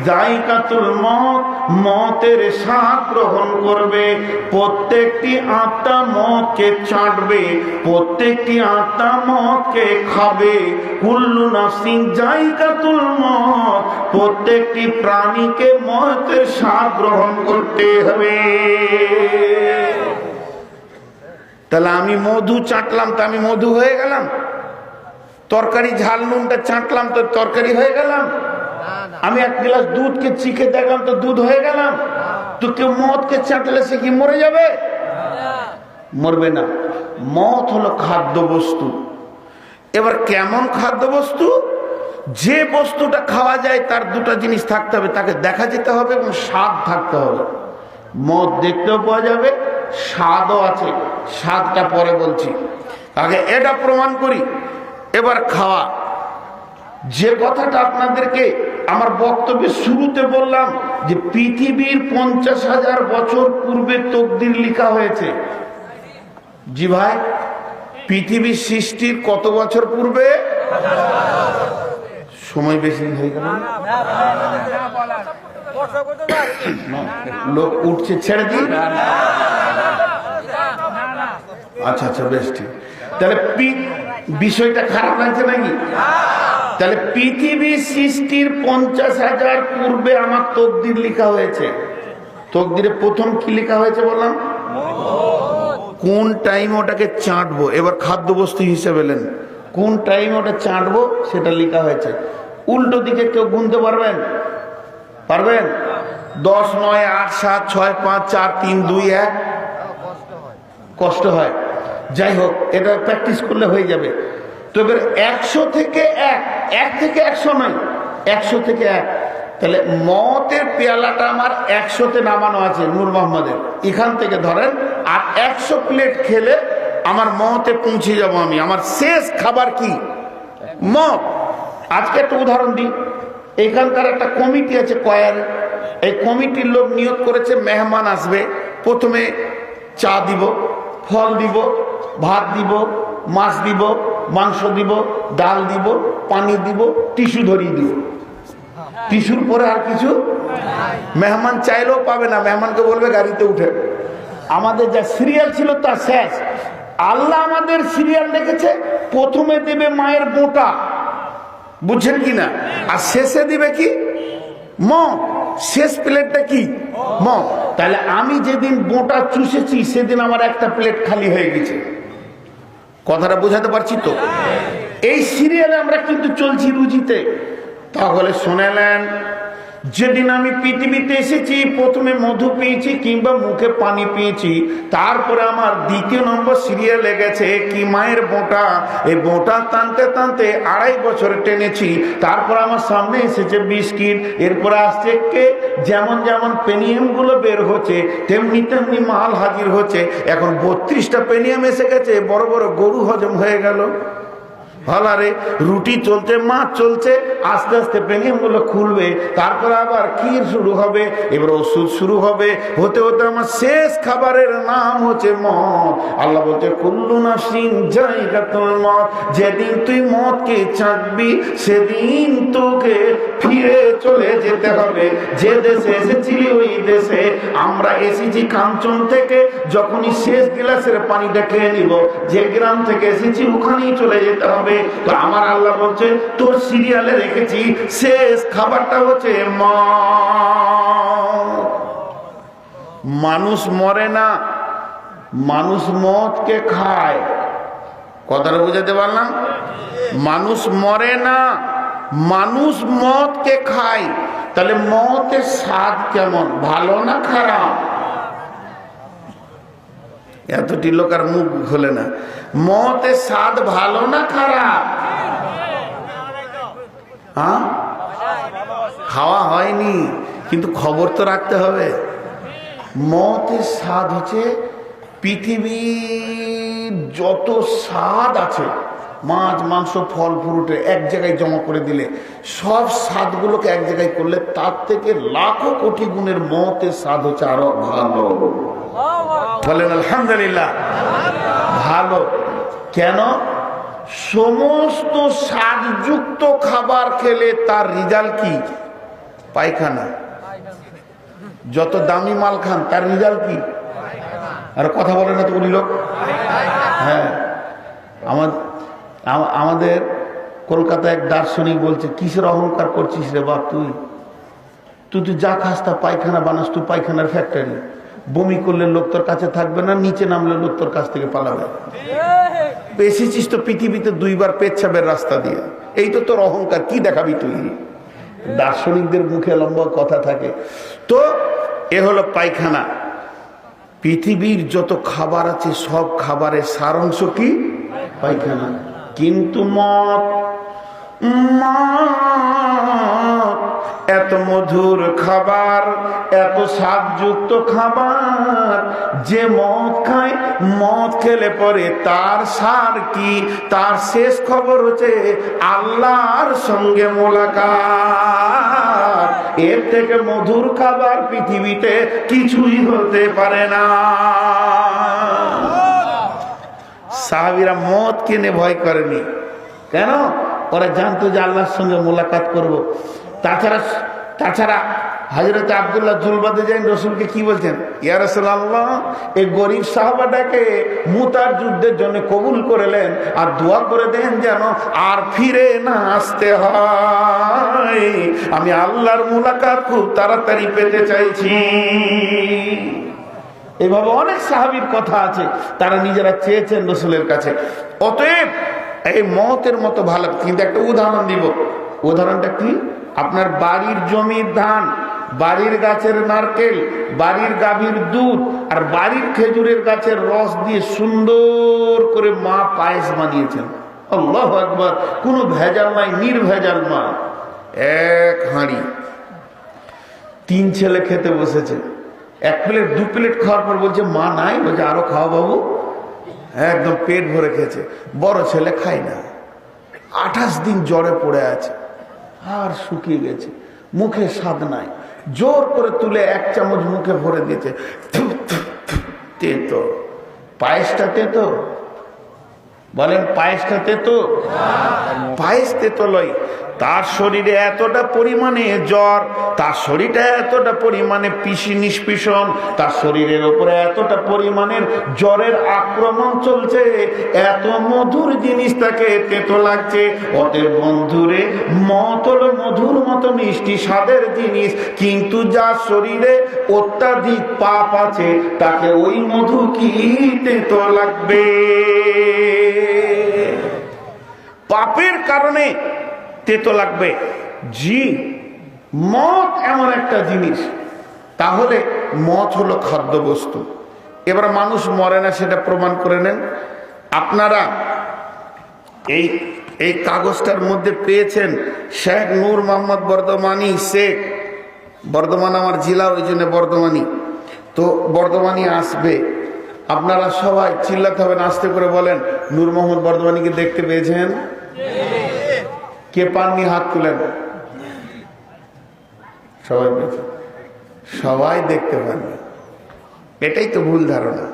জায়কাতুল মত মতের স্বাদ গ্রহণ করবে। প্রত্যেকটি আত্মা মতকে চাটবে, প্রত্যেকটি আত্মা মতকে খাবে। কুল্লু নাফসিন জায়কাতুল মত, প্রত্যেকটি প্রাণীকে মতের স্বাদ গ্রহণ করতে হবে। তাহলে আমি মধু চাটলাম তো আমি মধু হয়ে গেলাম? তরকারি ঝাল নুনটা চাটলাম তো তরকারি হয়ে গেলাম? আমি এক গ্লাস দুধকে চিখে দেখলাম তো দুধ হয়ে গেলাম? তো কেউ মদকে চাটলে সে কি মরে যাবে? মরবে না। মদ হলো খাদ্য বস্তু। এবার কেমন খাদ্য বস্তু? যে বস্তুটা খাওয়া যায় তার দুটো জিনিস থাকতে হবে, তাকে দেখা যেতে হবে এবং স্বাদ থাকতে হবে। মদ দেখতেও পাওয়া যাবে, স্বাদও আছে, স্বাদটা পরে বলছি, আগে এটা প্রমাণ করি। এবার খাওয়া, যে কথাটা আপনাদেরকে আমার বক্তব্যের শুরুতে বললাম যে পৃথিবীর 50,000 বছর পূর্বে তকদির লেখা হয়েছে। জি ভাই, পৃথিবীর সৃষ্টির কত বছর পূর্বে? সময় বেশি হয়ে গেল, লোক উঠছে, ছেড়ে দিই। আচ্ছা আচ্ছা, বেশ ঠিক। তাহলে বিষয়টা খারাপ লাগছে নাকি? তাহলে পৃথিবীর সৃষ্টির 50,000 পূর্বে আমার তকদির লেখা হয়েছে। তকদিরে প্রথম কি লেখা হয়েছে বললাম? কোন টাইম ওটাকে চাটবো, এবার খাদ্য বস্তু হিসেবে নেন, কোন টাইম ওটা চাটবো সেটা লেখা হয়েছে। উল্টো দিকে কেউ গুনতে পারবেন? পারবেন? 10, 9, 8, 7, 6, 5, 4, 3, 2, 1। কষ্ট হয়, যাই হোক, এটা প্র্যাকটিস করলে হয়ে যাবে। তো এবার 100 থেকে 1 থেকে 100 নয়, 100 থেকে 1। তাহলে মতের পেয়ালাটা আমার 100তে নামানো আছে নূর মোহাম্মদের, এখান থেকে ধরেন, আর 100 প্লেট খেলে আমার মতে পৌঁছে যাবো আমি। আমার শেষ খাবার কি? মত। আজকে একটা উদাহরণ দিই। এখানকার একটা কমিটি আছে কয়ার, এই কমিটির লোক নিয়োগ করেছে মেহমান আসবে, প্রথমে চা দিব, ফল দিব, ভাত দিব, মাছ দিব, মাংস দিব, ডাল দিব, পানি দিব, টিস্যু ধরিয়ে দিব। টিস্যুর পরে আর কিছু মেহমান চাইলেও পাবে না, মেহমানকে বলবে গাড়িতে উঠে। আমাদের যা সিরিয়াল ছিল তা শেষ। আল্লাহ আমাদের সিরিয়াল রেখেছে, প্রথমে দেবে মায়ের বোঁটা, বুঝছেন কি না, আর শেষে দিবে কি? মদ। শেষ প্লেটটা কি? মদ। তাহলে আমি যেদিন বোঁটা চুষেছি সেদিন আমার একটা প্লেট খালি হয়ে গেছে। কথাটা বোঝাতে পারছি তো? এই সিরিয়ালে আমরা কিন্তু চলছি রুজিতে। তাহলে শোনালেন, যেদিন আমি পৃথিবীতে এসেছি প্রথমে মধু পেয়েছি কিংবা মুখে পানি পেয়েছি, তারপরে আমার দ্বিতীয় নম্বর সিরিয়ালে গেছে কি? মায়ের বোঁটা। এই বোঁটা টানতে টানতে 2.5 বছর টেনেছি। তারপর আমার সামনে এসেছে বিস্কিট, এরপরে আসছে কেক। যেমন যেমন পেনিয়াম গুলো বের হচ্ছে তেমনি তেমনি মাল হাজির হচ্ছে। এখন 32টা পেনিয়াম এসে গেছে, বড় বড় গরু হজম হয়ে গেল। ভালারে রুটি চলছে, মাছ চলছে, আস্তে আস্তে পেনিয়াম গুলো খুলবে, তারপর আবার ক্ষীর শুরু হবে, এবার ওষুধ শুরু হবে, হতে হতে আমার শেষ খাবারের নাম হচ্ছে মদ। আল্লাহ বলছে কুল্লু নাফসিন যায়কাতুল মত। যেদিন তুই মদকে চাকবি সেদিন তোকে ফিরে চলে যেতে হবে। যে দেশে এসেছিলি ওই দেশে। আমরা এসেছি কাঞ্চন থেকে, যখনই শেষ গ্লাসের পানিটা খেয়ে নিব, যে গ্রাম থেকে এসেছি ওখানেই চলে যেতে হবে। তো আমার আল্লাহ বলছে তোর সিরিয়ালে রেখেছি শেষ খাবারটা হচ্ছে মদ। মানুষ মরে না, মানুষ মদকে খায়। কথাটা বুঝাতে পারলাম? মানুষ মরে না, মানুষ মদকে খায়। তাহলে মদের স্বাদ কেমন, ভালো না খারাপ? এতটি লোক আর মুখ খোলে না। মদের স্বাদ ভালো না খারাপ? হ্যাঁ, খাওয়া হয়নি কিন্তু খবর তো রাখতে হবে। মদের স্বাদ হচ্ছে পৃথিবীর যত স্বাদ আছে, মাছ মাংস ফল ফ্রুটে এক জায়গায় জমা করে দিলে, সব স্বাদগুলোকে এক জায়গায় করলে তার থেকে লাখো কোটি গুণের মতের স্বাদ হচ্ছে আরো ভালো। বলেন আলহামদুলিল্লাহ। ভালো কেন? সমস্ত স্বাদযুক্ত খাবার খেলে তার রেজাল্ট কি? পায়খানা। যত দামি মাল খান তার রেজাল্ট কি? আর কথা বলে না তো উনি লোক। হ্যাঁ, আমাদের কলকাতায় এক দার্শনিক বলছে, কিসের অহংকার করছিস রে বাপ, তুই যা খাস তা পায়খানা বানাস, তুই পায়খানার ফ্যাক্টরি। বমি করলে লোক তোর কাছে থাকবে না, নিচে নামলে লোক তোর কাছ থেকে পালাবে। এসেছিস তো পৃথিবীতে 2 বার পেচ্ছাবের রাস্তা দিয়ে, এই তো তোর অহংকার, কি দেখাবি তুই? দার্শনিকদের মুখে লম্বা কথা থাকে। তো এ হলো পায়খানা। পৃথিবীর যত খাবার আছে সব খাবারের সারাংশ কি? পায়খানা। কিন্তু মদ এত মধুর খাবার, এত স্বাদযুক্ত খাবার, যে মদ খায়, মদ খেলে পরে তার সার কি? তার শেষ খবর হচ্ছে আল্লাহর সঙ্গে মোলাকাত। এর থেকে মধুর খাবার পৃথিবীতে কিছুই হতে পারে না। সাহাবীরা মদ কিনে ভয় করেনি। কেন? ওরা জানতো যে আল্লাহর সঙ্গে মোলাকাত করব। তাছাড়া হযরত আব্দুল্লাহ জুলবাদে রসুলকে কি বলছেন? ইয়া রাসূলুল্লাহ, এই গরিব সাহাবাটাকে মুতার যুদ্ধের জন্য কবুল করলেন, আর দোয়া করে দেন যেন আর ফিরে না আসতে হয়। আমি আল্লাহর মোলাকাত খুব তাড়াতাড়ি পেতে চাইছি। এভাবে অনেক সাহাবীর কথা আছে, তারা নিজেরা চেয়েছেন রসুলের কাছে। অতএব এই মতের মতো ভালো। কিন্তু একটা উদাহরণ দিব। উদাহরণটা কি? আপনার বাড়ির জমির ধান, বাড়ির গাছের নারকেল, বাড়ির গাভীর দুধ আর বাড়ির খেজুরের গাছের রস দিয়ে সুন্দর করে মা পায়েস বানিয়েছেন। আল্লাহু আকবার। কোনো ভেজাল নাই, নির্ভেজাল মা। এক হাঁড়ি, 3 ছেলে খেতে বসেছে। 1 প্লেট 2 প্লেট খাওয়ার পর বলছে মা নাই, বলছে আরো খাও বাবু। একদম পেট ভরে খেয়েছে। বড় ছেলে খায় না, 28 দিন জ্বরে পড়ে আছে, আর শুকিয়ে গেছে, মুখে স্বাদ নাই। জোর করে তুলে 1 চামচ মুখে ভরে দিয়েছে। তেতো পায়েসটা, তেতো বলেন, পায়েসটা তেতো? পায়েস তেতো লয়। তার শরীরে এতটা পরিমাণে জ্বর, তার শরীরটা এতটা পরিমাণে নিষ্পিষণ, তার শরীরের উপরে এতটা পরিমাণের জ্বরের আক্রমণ চলছে, এত মধুর জিনিস তাকে তেতো লাগছে। অতএব বন্ধুরে, মত হলো মধুর মতো মিষ্টি স্বাদের জিনিস, কিন্তু যার শরীরে অত্যাধিক পাপ আছে তাকে ওই মধু কি তেতো লাগবে? পাপের কারণে তেতো লাগবে। জি, মদ এমন একটা জিনিস। তাহলে মদ হলো খাদ্যবস্তু। এবার মানুষ মরে না, সেটা প্রমাণ করে নেন। আপনারা এই কাগজটার মধ্যে পেয়েছেন শেখ নূর মোহাম্মদ বর্ধমানী শেখ। বর্ধমান আমার জেলা, ওই জন্য বর্ধমানী। তো বর্ধমানী আসবে, আপনারা সবাই চিল্লাতে হবেন, আস্তে করে বলেন, নূর মোহাম্মদ বর্ধমানীকে দেখতে পেয়েছেন? কে পাননি হাত তুলেন। সবাই পেয়েছে? সবাই দেখতে পাননি। এটাই তো ভুল ধারণা।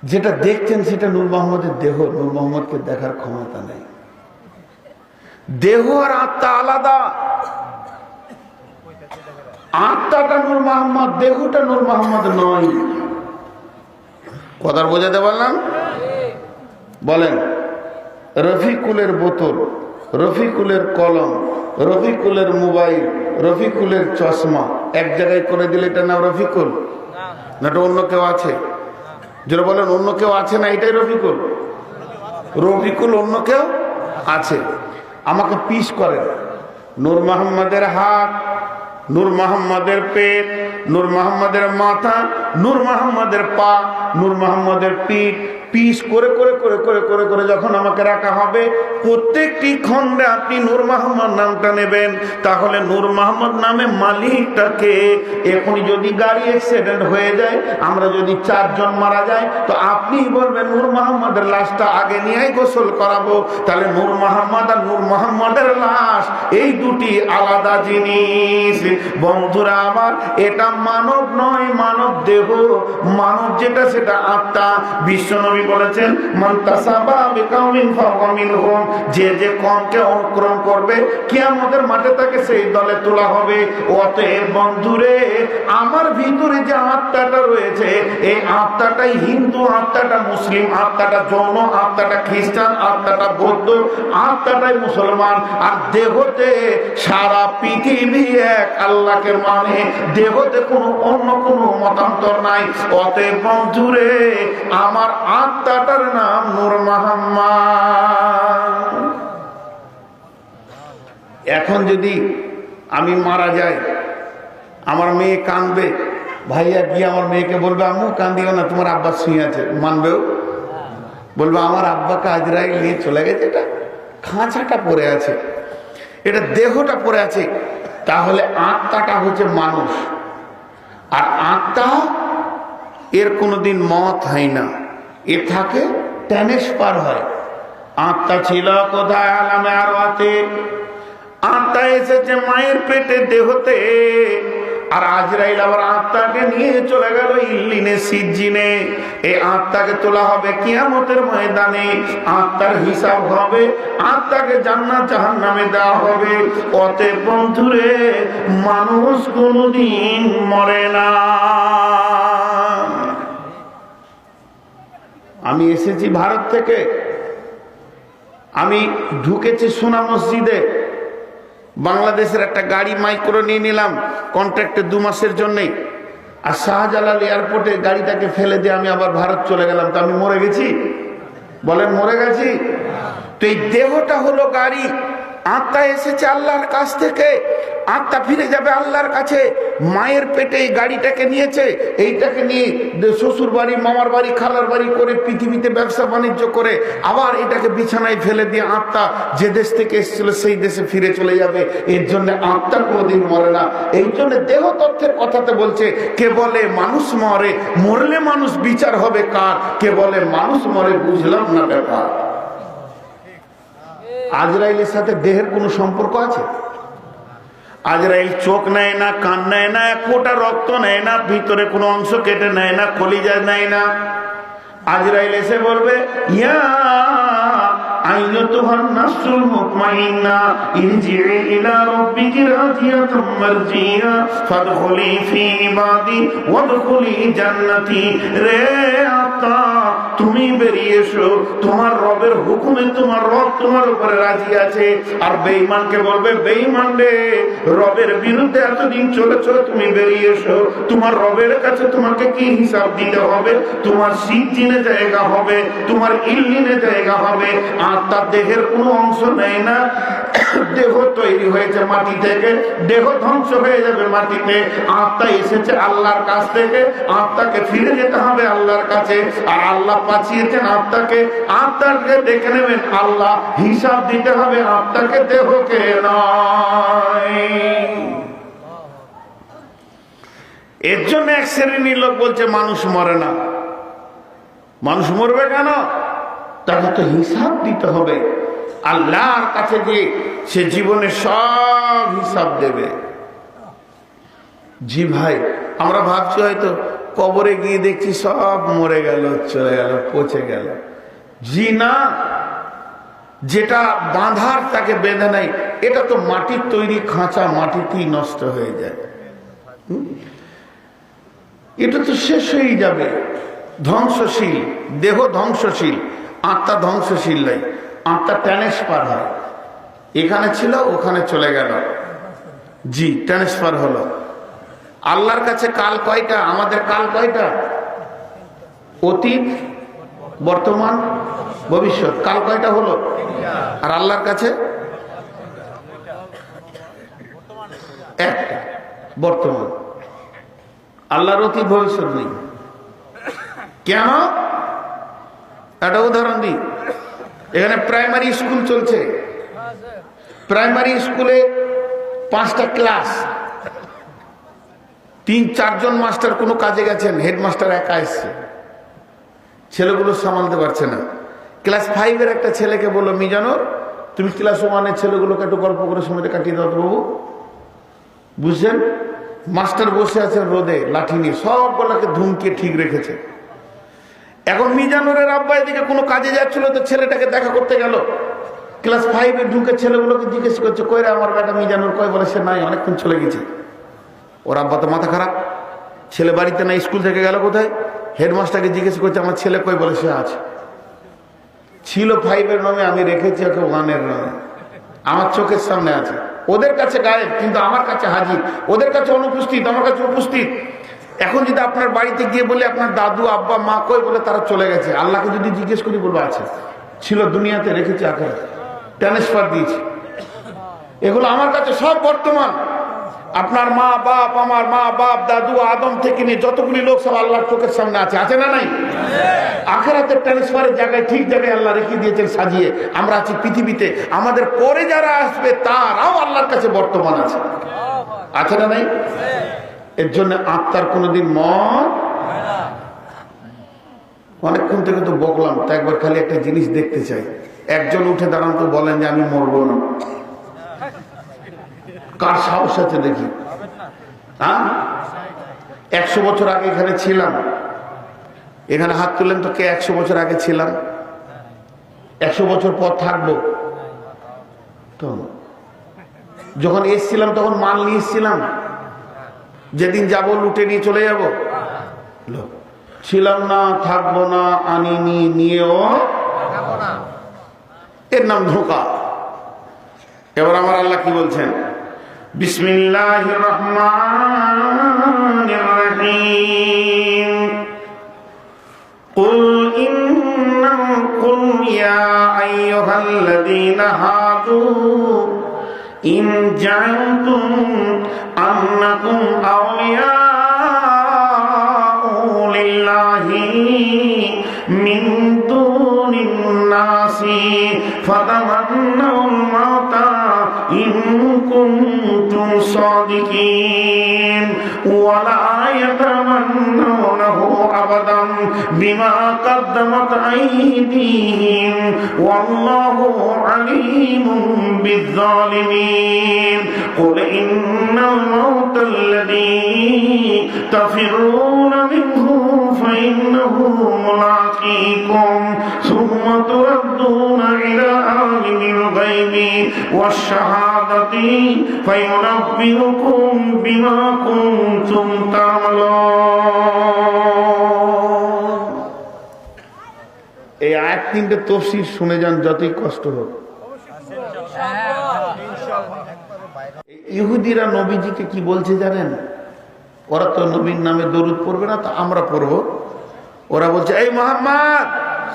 যেটা দেখছেন সেটা নূর মোহাম্মদের দেহ। নূর মোহাম্মদকে দেখার ক্ষমতা নেই। দেহ আর আত্মা আলাদা। আত্মাটা নূর মোহাম্মদ, দেহটা নূর মোহাম্মদ নয়। কথা বোঝাতে পারলাম? বলেন, রফিকুলের বোতল, রফিকুলের কলম, রফিকুলের মোবাইল, রফিকুলের চশমা এক জায়গায় করে দিলে এটা নাম রফিকুল না? এটা অন্য কেউ আছে? যারা বলেন অন্য কেউ আছে না, এটাই রফিকুল। রফিকুল অন্য কেউ আছে। আমাকে পিস করেন। নূর মোহাম্মদের হাত, নূর মোহাম্মদের পেট, নূর মোহাম্মদের মাথা, নূর মোহাম্মদের পা, নূর মোহাম্মদের পিঠ, পিস করে করে করে করে করে করে যখন আমাকে রাখা হবে, প্রত্যেকটি খণ্ডে আপনি নূর মোহাম্মদ নামটা নেবেন। তাহলে নূর মোহাম্মদ নামে মালিকটাকে, এখনই যদি গাড়ি অ্যাক্সিডেন্ট হয়ে যায়, আমরা যদি 4 জন মারা যায়, তো আপনি বলবেন নূর মোহাম্মদের লাশটা আগে নিয়েই গোসল করাবো। তাহলে নূর মোহাম্মদ আর নূর মোহাম্মদের লাশ এই দুটি আলাদা জিনিস। বন্ধুরা আমার, এটা মানব নয়, মানব দেহ। মানব যেটা সেটা আত্মা। বিশ্বনবী বলেছেন, মান তাসাবা বিকাউমিন ফাহুয়া মিনহুম, যে যে কওমকে অনুকরণ করবে কিয়ামতের মাঠে তাকে সেই দলে তোলা হবে। অতএব বন্ধুরে, আমার ভিতরে যে আত্মাটা রয়েছে, এই আত্মাটাই হিন্দু, আত্মাটা মুসলিম, আত্মাটা জৈন, আত্মাটা খ্রিস্টান, আত্মাটা বৌদ্ধ, আত্মাটাই মুসলমান। আর দেহতে সারা পৃথিবী এক আল্লাহকে মানে, দেহতে কোনো অন্য কোনো মতান্তর নাই। অতএব বন্ধুরে, আমার আত্মাটার নাম নূর মোহাম্মদ। এখন যদি আমি মারা যাই, আমার মেয়ে কাঁদবে, ভাইয়া গিয়ে আমার মেয়েকে বলবে, আম্মু কান্দিও না, তোমার আব্বা শুয়ে আছে। মানবেও? বলবে আমার আব্বাকে আজরাইল নিয়ে চলে গেছে, এটা খাঁচাটা পড়ে আছে, এটা দেহটা পড়ে আছে। তাহলে আত্মাটা হচ্ছে মানুষ, আর আত্মা এর কোনোদিন মত হয় না, এ থাকে, ট্রান্সফার হয়। আত্মা ছিল কোথায়? আলামে আরওয়াতে। আত্মা এসেছে মায়ের পেটে দেহতে, আর আজরাইল আবার আত্মাকে নিয়ে চলে গেল ইল্লিনে সিজ্জিনে। এই আত্মাকে তোলা হবে কিয়ামতের ময়দানে, আত্মার হিসাব হবে, আত্মাকে জান্নাত জাহান্নামে দেওয়া হবে। অতএব বন্ধুরে, মানুষ কোনদিন মরে না। আমি এসেছি ভারত থেকে, আমি ঢুকেছি সোনা মসজিদে, বাংলাদেশের একটা গাড়ি মাইক্রো নিয়ে নিলাম কন্ট্রাক্টে 2 মাসের জন্যই। আর শাহজালাল এয়ারপোর্টে গাড়িটাকে ফেলে দিয়ে আমি আবার ভারত চলে গেলাম। তো আমি মরে গেছি? বলেন মরে গেছি? তো এই দেহটা হলো গাড়ি, আত্মা এসেছে আল্লাহর কাছ থেকে, আত্মা ফিরে যাবে আল্লাহর কাছে। মায়ের পেটে এই গাড়িটাকে নিয়েছে, এইটাকে নিয়ে শ্বশুর বাড়ি, মামার বাড়ি, খালার বাড়ি করে পৃথিবীতে ব্যবসা বাণিজ্য করে আবার এটাকে বিছানায় ফেলে দিয়ে আত্মা যে দেশ থেকে এসেছিল সেই দেশে ফিরে চলে যাবে। এর জন্য আত্মা কোনোদিন মরে না। এই জন্য দেহ তথ্যের কথাতে বলছে, কে বলে মানুষ মরে, মরলে মানুষ বিচার হবে কার? কে বলে মানুষ মরে, বুঝলাম না ব্যাপার। আজরাইলের সাথে দেহের কোনো সম্পর্ক আছে? আজরাইল চোখ নেয় না, কান নেয় না, এক ফোঁটা রক্ত নেয় না, ভিতরে কোনো অংশ কেটে নেয় না, কলিজা নেয় না। আজরাইল এসে বলবে, ইয়া আইয়াতুহান নাফসুল মুতমাইন্না ইরজিই ইলা রাব্বিকি রাদিয়াতাম মারজিয়া ফাদখুলি ফি ইবাদি ওয়াদখুলি জান্নাতি। রে আত্মা, তুমি বেরিয়ে এসো, তোমার রবের হুকুমে তোমার রব তোমার উপরে রাজি আছে। আর বেঈমানকে বলবে, বেঈমান রে, রবের বিরুদ্ধে এতদিন চলেছো, তুমি বেরিয়ে এসো, তোমার রবের কাছে তোমাকে কি হিসাব দিতে হবে? তোমার সিজ্জিনে জায়গা হবে, তোমার ইল্লিনে জায়গা হবে। আত্মা দেহের কোনো অংশ নেয় না, দেহ তৈরি হয়েছে মাটি থেকে, দেহ ধ্বংস হয়ে যাবে মাটিতে। আত্মা এসেছে আল্লাহর কাছ থেকে, আত্মাকে ফিরে যেতে হবে আল্লাহর কাছে। আর আল্লাহ পাঠিয়েছেন আত্মাকে, আত্মাকে দেখে নেবেন আল্লাহ, হিসাব দিতে হবে আত্মাকে, দেহকে নয়। এর জন্য এক শ্রেণীর লোক বলছে মানুষ মরে না। মানুষ মরবে কেন? তাকে তো হিসাব দিতে হবে আল্লাহর কাছে, গিয়ে সে জীবনের সব হিসাব দেবে। জি ভাই, আমরা ভাবছি হয়তো কবরে গিয়ে দেখছি সব মরে গেল, চলে গেল, পচে গেল। জি না, যেটা বাঁধার তাকে বেঁধে নাই, এটা তো মাটির তৈরি খাঁচা, মাটিতেই নষ্ট হয়ে যায়। এটা তো শেষ হয়ে যাবে, ধ্বংসশীল। দেহ ধ্বংসশীল, আত্মা ধ্বংসশীল নয়। আত্মা ট্রান্সফার হয়, এখানে ছিল ওখানে চলে গেল। জি, ট্রান্সফার হলো। আল্লাহর কাছে কাল কয়টা? আমাদের কাল কয়টা? অতীত, বর্তমান, ভবিষ্যৎ। কাল কয়টা হলো? আর আল্লাহর কাছে একটা, বর্তমান। আল্লাহর অতীত ভবিষ্যৎ নেই। কেন? একটা উদাহরণ দিই, এখানে প্রাইমারি স্কুল চলছে, প্রাইমারি স্কুলে 5টা ক্লাস, 3-4 জন মাস্টার কোনো কাজে গেছেন, হেডমাস্টার একা এসছে, ছেলেগুলো সামালতে পারছে না। ক্লাস 5-এর একটা ছেলেকে বললো, মিজানুর তুমি ক্লাস 1-এর ছেলেগুলোকে একটু গল্প করে সময়টা কাটিয়ে দাও তো বাবু। বুঝছেন, মাস্টার বসে আছেন রোদে লাঠি নিয়ে, সবগুলোকে ধুমকে ঠিক রেখেছে। এখন মিজানুরের আব্বা এদিকে কোনো কাজে যাচ্ছিল, তো ছেলেটাকে দেখা করতে গেল, ক্লাস 5-এ ঢুকে ছেলেগুলোকে জিজ্ঞেস করছে, কই রে আমার বেটা মিজানুর কই? বলে সে নাই, অনেকক্ষণ চলে গেছে। ওর আব্বা তো মাথা খারাপ, ছেলে বাড়িতে নাই, স্কুল থেকে গেল কোথায়? হেডমাস্টারকে জিজ্ঞেস করছে আমার ছেলে কই? বলে সে আছে। ছিল 5-এর নামে, আমি রেখেছি ওকে 1-এর নামে, আমার চোখের সামনে আছে। ওদের কাছে গায়েব, কিন্তু আমার কাছে হাজির। ওদের কাছে অনুপস্থিত, আমার কাছে উপস্থিত। এখন যদি আপনার বাড়িতে গিয়ে বলে আপনার দাদু আব্বা মা কই? বলে তারা চলে গেছে। আল্লাহকে যদি জিজ্ঞেস করি বলবো আছে, ছিল দুনিয়াতে, রেখেছি আখেরাতে, ট্রান্সফার দিয়েছি। এগুলো আমার কাছে সব বর্তমান। আপনার মা বাপ, আমার মা বাপ, দাদু আদম থেকে নিয়ে যতগুলি লোক সব আল্লাহর চোখের সামনে আছে, আছে না নাই? আখেরাতের ট্রান্সফারের জায়গায় ঠিক জায়গায় আল্লাহ রেখে দিয়েছেন সাজিয়ে। আমরা আছি পৃথিবীতে, আমাদের পরে যারা আসবে তারাও আল্লাহর কাছে বর্তমান আছে, আছে না নাই? এর জন্য আত্মার কোনোদিন মত। অনেকক্ষণ থেকে তো বকলাম, তো একবার খালি একটা জিনিস দেখতে চাই। একজন উঠে দাঁড়ান তো বলেন যে আমি মরবো না। কার সাহস আছে দেখি? হ্যাঁ, 100 বছর আগে এখানে ছিলাম, এখানে হাত তুলেন তো কে 100 বছর আগে ছিলাম? 100 বছর পর থাকবো তো? যখন এসছিলাম তখন মাল নিয়ে এসছিলাম, যেদিন যাবো লুটে নিয়ে চলে যাব? ছিলাম না, থাকবো না, আনিনি, নিয়েও এর নাম ধোঁকা। এবার আমার আল্লাহ কি বলছেন? বিসমিল্লাহির রহমানির রহিম। কুল ইন্নাকুম ইয়া আইয়ুহাল্লাযীনা হাদু ইন জাআলতুম আন্নাকুম আউলিয়াউ লিল্লাহি মিন দুনিন নাসি ফাতামান্নাউল মাউতা ইন কুনতুম সাদিকিন ওয়ালা ইয়াতামান্নাউনাহু আবাদান বিমা কদ্দামাত আইদিহিম ওয়াল্লাহু আলীমুম বিয-যালিমিন। কুল ইন্নাল মাউতাল্লাযী তাফিরুনা মিনহু ফাইন্নাহু মুলাকীকুম সুম্মা তুরাদ্দুনা ইলা আলিমিল গায়বি ওয়াশ-শাহাদাতি ফায়ুনাব্বিউকুম বিমা কুনতুম তা'মালুন। এই আয়াত 3টে তাফসীর শুনে যান, যতই কষ্ট হোক। ইহুদিরা নবীজিকে কি বলছে জানেন? ওরা তো নবীর নামে দরুদ পড়বে না, তো আমরা পড়বো। ওরা বলছে এই মুহাম্মদ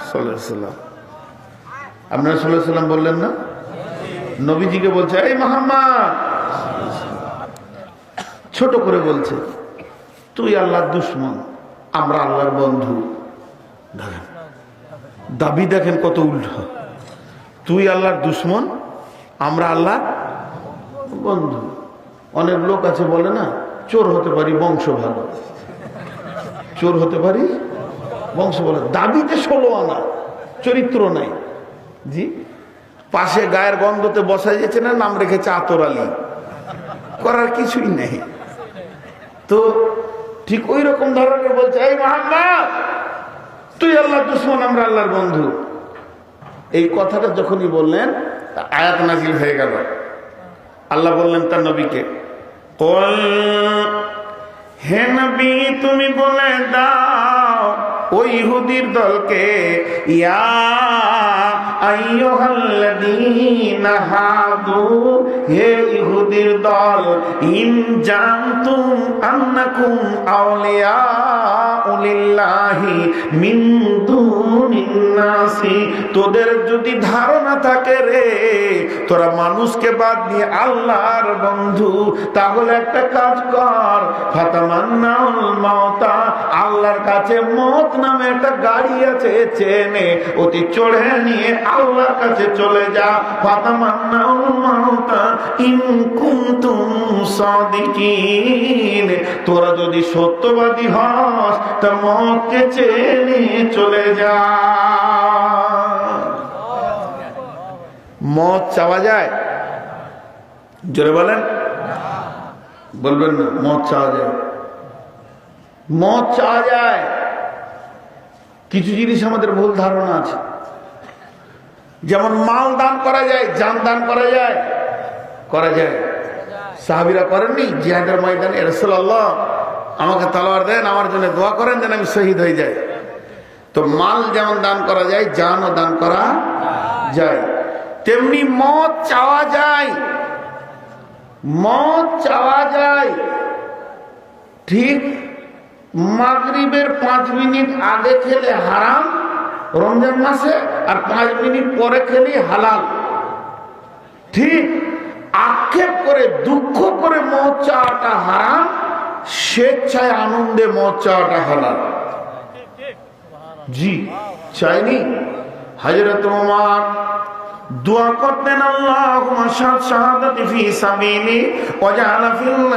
সাল্লাল্লাহু আলাইহি সাল্লাম, আপনারা সাল্লাল্লাহু আলাইহি সাল্লাম বললেন না? নবীজিকে বলছে এই মুহাম্মদ, ছোট করে বলছে তুই আল্লাহর দুশমন, আমরা আল্লাহর বন্ধু। দেখেন দাবি, দেখেন কত উল্টো। তুই আল্লাহর দুশমন, আমরা আল্লাহর বন্ধু। অনেক লোক আছে বলে না, চোর হতে পারি বংশ ভালো, চোর হতে পারি বংশ ভালো। দাবিতে 16 আনা, চরিত্র নাই। জি, পাশে গায়ের গন্ধতে বসা যেছে না, নাম রেখেছে আতর আলী, করার কিছুই নেই। তো ঠিক ওই রকম ধরনের বলছে এই মুহাম্মদ তুই আল্লাহর দুশমন, আমরা আল্লাহর বন্ধু। এই কথাটা যখনই বললেন আয়াত নাজিল হয়ে গেল। আল্লাহ বললেন তার নবীকে, কুল, হে নবী তুমি বলে দাও ওই ইহুদির দলকে, ইয়া আইয়ুহাল্লাযীনা হাদু, হে ইহুদি ইহুদির দল, ইন জানতুম আন্নাকুম আউলিয়া লিল্লাহি মিন দুনিন নাসি, তোদের যদি ধারণা থাকে রে তোরা মানুষকে বাদ দিয়ে আল্লাহর বন্ধু, তাহলে একটা কাজ কর, ফাতামান্নাউল মাউতা, আল্লাহর কাছে মত নামে একটা গাড়ি আছে, চেনে অতি চড়ে নিয়ে আল্লাহর কাছে চলে যা। ফাতামান্নাউল মাউতা ইন কুনতুম সাদিকিন, তোরা যদি সত্যবাদী হস তা মতকে চেনে চলে যা। মত চাওয়া যায়? জোরে বলেন। বলবেন না? মত চাওয়া যায়, মত চাওয়া যায়। কিছু জিনিস আমাদের ভুল ধারণা আছে, যেমন মাল দান করা যায়, জান দান করা যায়, করা যায়। সাহাবীরা করেননি জিহাদের ময়দানে, রাসূলুল্লাহ আমাকে তলোয়ার দেন, আমার জন্য দোয়া করেন যেন আমি শহীদ হয়ে যাই। তো মাল যেমন দান করা যায়, জানও দান করা যায়, তেমনি মত চাওয়া যায়, মত চাওয়া যায়। ঠিক মাগরিবের 5 মিনিট আগে খেলে হারাম রমজান মাসে, আর 5 মিনিট পরে খেলে হালাল। ঠিক আক্ষেপ করে দুঃখ করে মত চাওয়াটা হারাম, স্বেচ্ছায় আনন্দে মত চাওয়াটা হালাল। জি চাইনি? হযরত ওমর দোয়া করতেন, আল্লাহুম্মা শাহাদাতি ফি সাবিলি ওয়া জাআলা ফিল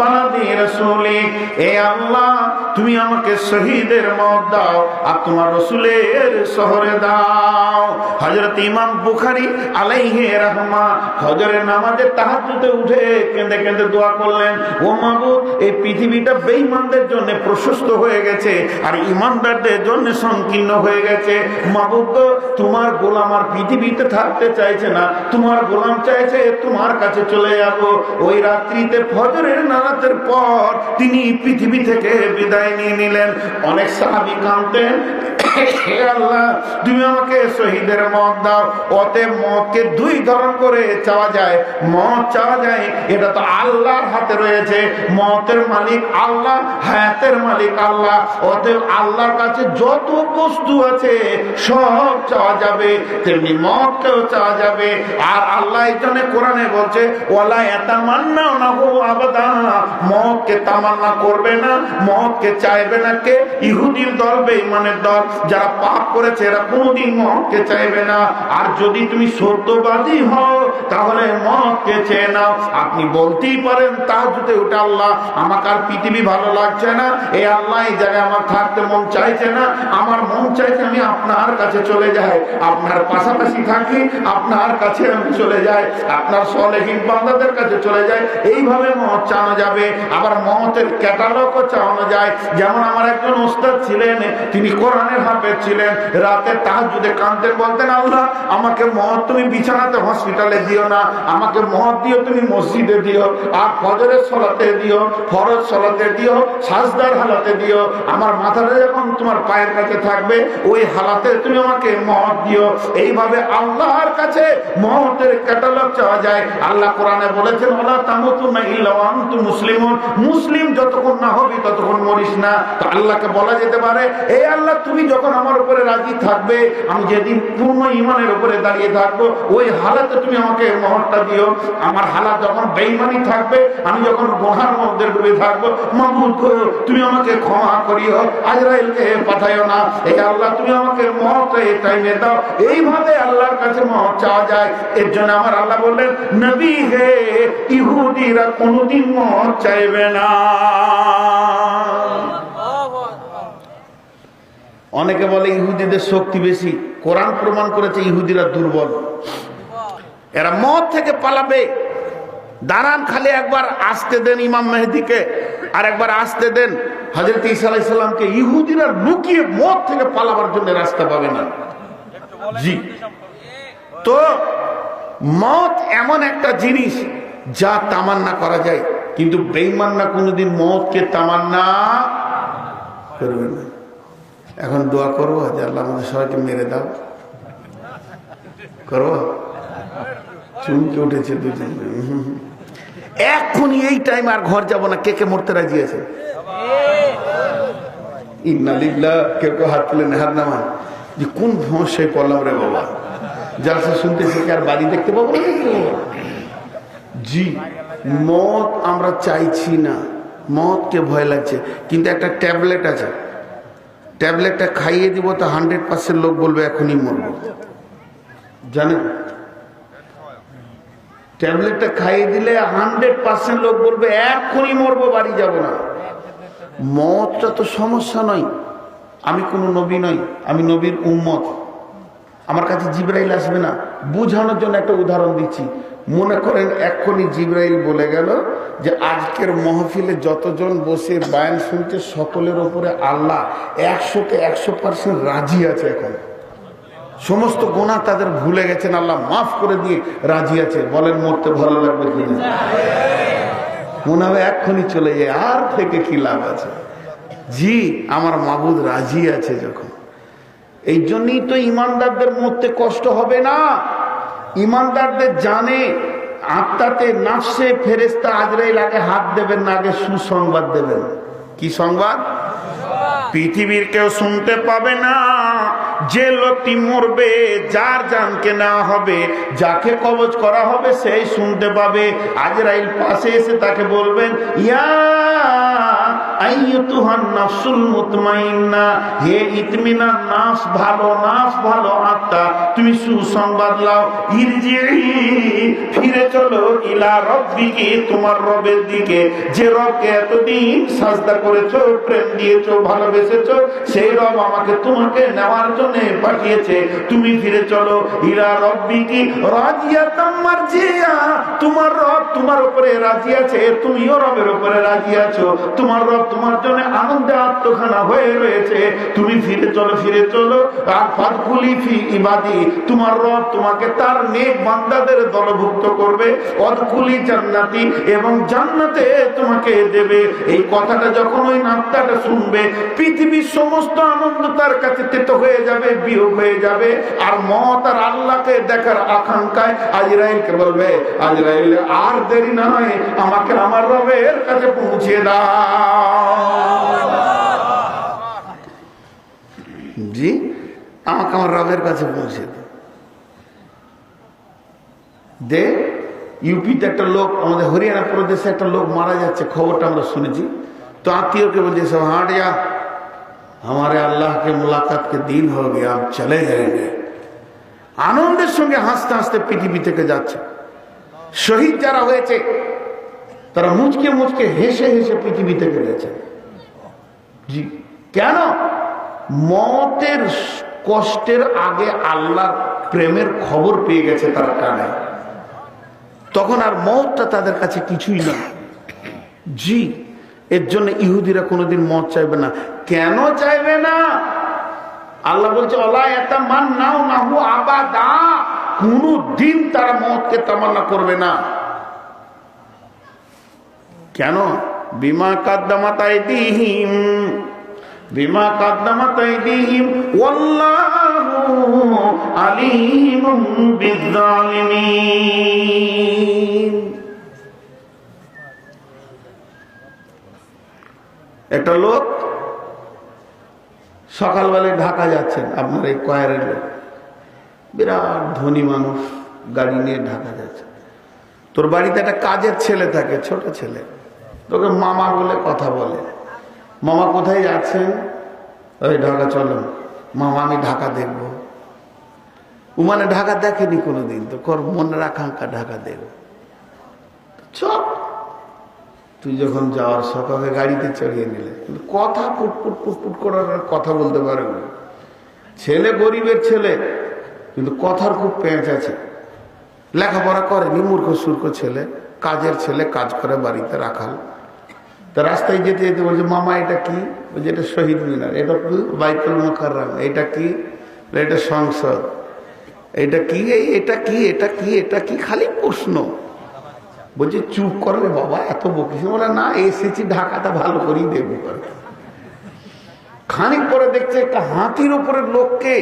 বালাদি রাসূলি, এ আল্লাহ তুমি আমাকে শহীদের মত দাও আর তোমার রাসূলের শহরে দাও। হযরত ইমাম বুখারী আলাইহি রাহমা ফজরের নামাজে তাহাজ্জুদে উঠে কেঁদে কেঁদে দোয়া করলেন, ও মাবুদ এই পৃথিবীটা বেঈমানদের জন্য প্রশস্ত হয়ে গেছে আর ঈমানদারদের জন্য সংকীর্ণ হয়ে গেছে। মাবুদ গো, তোমার গোলাম আর পৃথিবীতে থাকতে চাইছে না, তোমার গোলাম চাইছে তোমার কাছে চলে যাব। ওই রাত্রিতে ফজরের নামাজের পর তিনি পৃথিবী থেকে বিদায় নিয়ে নিলেন। অনেক সাহাবী কাঁদতেন, হে আল্লাহ তুমি আমাকে শহীদের মত দাও। অতএব মতকে 2 ধরন করে চাওয়া যায়। মত চাওয়া যায়, এটা তো আল্লাহর হাতে রয়েছে, মতের মালিক আল্লাহ, হায়াতের মালিক আল্লাহ। অতএব আল্লাহর কাছে যত বস্তু আছে সব চাওয়া যাবে, তেমনি মতকেও চাওয়া যাবে। আর আল্লাহ এখানে কোরআনে বলছে, ওয়ালা ইয়াতামান্নাউনাহু আবাদা, মতকে তামান্না করবে না, মতকে চাইবে না কে? ইহুদির দল, বেঈমানের দল, যারা পাপ করেছে এরা কোনদিন মতকে চাইবে না। আর যদি তুমি সত্যবাদী হও তাহলে মতকে চেয়ে নাও। আপনি বলতেই পারেন তাহাজ্জুদে উঠে, আল্লাহ আমাকে আর পৃথিবী ভালো লাগছে না, এই আল্লাহ এই জায়গায় আমার থাকতে মন চাইছে না, আমার মন চাইছে আমি আপনার কাছে চলে যাই, আপনার পাশাপাশি থাকি, আপনার কাছে আমি চলে যাই, আপনার সালেহীন বান্দাদের কাছে চলে যাই। এইভাবে মত চাওয়া যাবে। আবার মতের ক্যাটালগও চাওয়ানো যায়। যেমন আমার একজন ওস্তাদ ছিলেন, তিনি কোরআনের হাফেজ ছিলেন, রাতে তাহাজ্জুদে কাঁদতেন, বলতেন, আল্লাহ আমাকে মত তুমি বিছানাতে হসপিটালে দিও না, আমাকে মত দিও তুমি মসজিদে দিও, আর ফজরের সালাতে দিও, ফরজ সালাতে দিও, সাজদার হালাতে দিও, আমার মাথাটা যখন তোমার পায়ের কাছে থাকবে ওই হালাতে তুমি আমাকে মত দিও। এইভাবে আল্লাহর কাছে মতের ক্যাটালগ চাওয়া যায়। আল্লাহ কোরআনে বলেছেন, ওয়ালা তামুতুনা ইল্লা ওয়া আনতুম মুসলিমুন, মুসলিম যতক্ষণ না হবি ততক্ষণ মরিস না। তো আল্লাহকে বলা যেতে পারে, এই আল্লাহ তুমি যখন আমার উপরে রাজি থাকবে, আমি যেদিন পূর্ণ ঈমানের উপরে দাঁড়িয়ে থাকবো ওই হালাতে তুমি আমাকে মহরটা দিও। আমার হালাত যখন বেঈমানি থাকবে, আমি যখন গুনাহের মধ্যে ডুবে থাকবো, মাবুদ গো তুমি আমাকে ক্ষমা করিও, আজরাইলকে পাঠাইও না, এই আল্লাহ তুমি আমাকে মত এই টাইমে দাও। এইভাবে আল্লাহর কাছে মত চাওয়া যায়। এর জন্য আমার আল্লাহ বললেন, নবী হে ইহুদিরা কোনদিন মত চাইবে না। অনেকে বলে ইহুদিদের শক্তি বেশি, কোরআন প্রমাণ করেছে ইহুদিরা দুর্বল, এরা মত থেকে পালাবে। দাঁড়ান, খালি একবার আসতে দেন ইমাম মেহেদিকে, আর একবার আসতে দেন হযরত ঈসা আলাইহিস সালামকে। ইহুদিরা লুকিয়ে মত থেকে পালাবার জন্য রাস্তা পাবে না। জি, তো মত এমন একটা জিনিস যা তামান্না করা যায়, কিন্তু বেঈমানরা কোনোদিন মতকে তামান্না করবে না। এখন দোয়া করবো যে আল্লাহ আমাদের সবাইকে মেরে দাও, করবো? চুমকে উঠেছে দুজন। এক্ষুনি এই টাইম আর ঘর যাব না। কে কে মরতে রাজি আছে? ইন্নালিল্লাহ। কেউ কেউ হাত তুলে হাত নামান যে কোন সমস্যায় পড়লাম রে বাবা, জালসা শুনতেছি কি আর বাড়ি দেখতে পাবো না? জি, মত আমরা চাইছি না, মতকে ভয় লাগছে, কিন্তু একটা ট্যাবলেট আছে, ট্যাবলেটটা খাইয়ে দিব তো 100% লোক বলবে এখনই মরবো। জানেন, ট্যাবলেটটা খাইয়ে দিলে 100% লোক বলবে এখনই মরবো, বাড়ি যাব না। মতটা তো সমস্যা নয়। আমি কোনো নবী নই, আমি নবীর উম্মত। আমার কাছে জিবরাইল আসবে না। বুঝানোর জন্য একটা উদাহরণ দিচ্ছি। মনে করেন এক্ষুনি জিবরাইল বলে গেল যে আজকের মাহফিলে যতজন বসে বায়ান শুনছে সকলের ওপরে আল্লাহ 100তে 100% রাজি আছে। এখন সমস্ত গুনাহ তাদের ভুলে গেছেন, আল্লাহ মাফ করে দিয়ে রাজি আছে। বলেন মরতে ভালো লাগবে কিনা? মনে হবে এক্ষুনি চলে যায়, আর থেকে কি লাভ আছে? জি, আমার মাবুদ রাজি আছে যখন। এই জন্যই তো ইমানদারদের মরতে কষ্ট হবে না। ইমানদারদের জানে, আত্মাতে, নাফসে ফেরেশতা আজরাইল আগে হাত দেবেন না, আগে সুসংবাদ দেবেন। কি সংবাদ? পৃথিবীর কেউ শুনতে পাবে না যে লোকটি মরবে, যার জানকে নেওয়া হবে, যাকে কবজ করা হবে, সেই শুনতে পাবে। আজরাইল পাশে এসে তাকে বলবেন, ইয়া আইয়ুতুহান নাফসুল মুতমাইন্না, হে ইতমিনান নাফস, ভালো নাফস, ভালো আত্মা, তুমি সুসংবাদ লাও। ইরজিই, ফিরে চলো, ইলা রব্বিকি, তোমার রবের দিকে, যে রবকে এতদিন সাজদা করেছো, প্রেম দিয়েছো, ভালোবেসেছো, সেই রব আমাকে তোমাকে নেওয়ার জন্য পাঠিয়েছে। তুমি ফিরে চলো, ইলা রব্বিকি রাজিয়াতাম মারজিয়া, তোমার রব তোমার উপরে রাজি আছে, তুমিও রবের উপরে রাজি আছো। তোমার রব তোমার জন্য আনন্দে আত্মখানা হয়ে রয়েছে। তুমি ফিরে চলো, ফিরে চলো। আর ফাদখুলি ফি ইবাদি, তোমার রব তোমাকে তার নেক বান্দাদের দলভুক্ত করবে। অদখুলি জান্নাতি, এবং জান্নাতে তোমাকে দেবে। এই কথাটা যখন ওই নামটাটা শুনবে, পৃথিবীর সমস্ত আনন্দ তার কাছে তেতো হয়ে যাবে, বিয়োগ হয়ে যাবে। আর মত আর আল্লাহকে দেখার আকাঙ্ক্ষায় আজরাইলকে বলবে, আজরাইল আর দেরি নয়, আমাকে আমার রবের কাছে পৌঁছে দাও। জি, আমাকে আমার রবের কাছে পৌঁছে দাও। দে, ইউপিতে একটা লোক, আমাদের হরিয়ানা প্রদেশে একটা লোক মারা যাচ্ছে, খবরটা আমরা শুনেছি। তো আত্মীয়কে বলছে, সব হাট যা, हमारे अल्लाह के मुलाकात के दिन हो गया, आप चले जाएंगे। আনন্দের সঙ্গে হাসতে হাসতে পৃথিবী থেকে যাচ্ছে। শহীদ যারা হয়েছে তারা মুচকে মুচকে হেসে হেসে পৃথিবী থেকে গেছে। জি, কেন? মতের কষ্টের আগে আল্লাহর প্রেমের খবর পেয়ে গেছে তার কানে, তখন আর মতটা তাদের কাছে কিছুই না। জি, এর জন্য ইহুদিরা কোনোদিন মত চাইবে না। কেন চাইবে না? আল্লাহ বলছে, ওয়ালা ইয়াতামান্নাউনাহু আবাদা, কোনদিন তারা মতকে তামান্না করবে না। কেন? বিমা কাদ্দামাত আইদিহিম, বিমা কাদ্দামাত আইদিহিম, ওয়াল্লাহু আলীমুম বিয-যালিমিন। একটা লোক সকালবেলায় ঢাকা যাচ্ছেন, আপনার এই কয়ারের লোক, বিরাট ধনী মানুষ, গাড়ি নিয়ে ঢাকা যাচ্ছে। তোর বাড়িতে একটা কাজের ছেলে থাকে, ছোট ছেলে, তোকে মামা বলে কথা বলে। মামা কোথায় যাচ্ছেন? ওই ঢাকা চলো। মামা আমি ঢাকা দেখবো। ও মানে ঢাকা দেখেনি কোনোদিন, তো কর মনের আকাঙ্ক্ষা ঢাকা দেখবো। চল, তুই যখন যাওয়ার সকালে গাড়িতে চড়িয়ে নিলে, কিন্তু কথা পুটপুট পুটপুট করার কথা বলতে পারে না। ছেলে গরিবের ছেলে, কিন্তু কথার খুব পেঁচ আছে। লেখাপড়া করেনি, মূর্খ সূর্খ ছেলে, কাজের ছেলে, কাজ করে বাড়িতে রাখাল। তা রাস্তায় যেতে যেতে বলছে, মামা এটা কি? বলছে, এটা শহীদ মিনার। এটা কি? বাইতুল মুকাররম। এটা কি? এটা সংসদ। এটা কি? এটা কি? এটা কি? এটা কি? খালি প্রশ্ন। বলছে, চুপ করবে বাবা, এত বকিস। বলে, না, এসেছি ঢাকাটা ভালো করেই দেখবো। খানিক পরে দেখছে একটা হাতির উপরে লোককে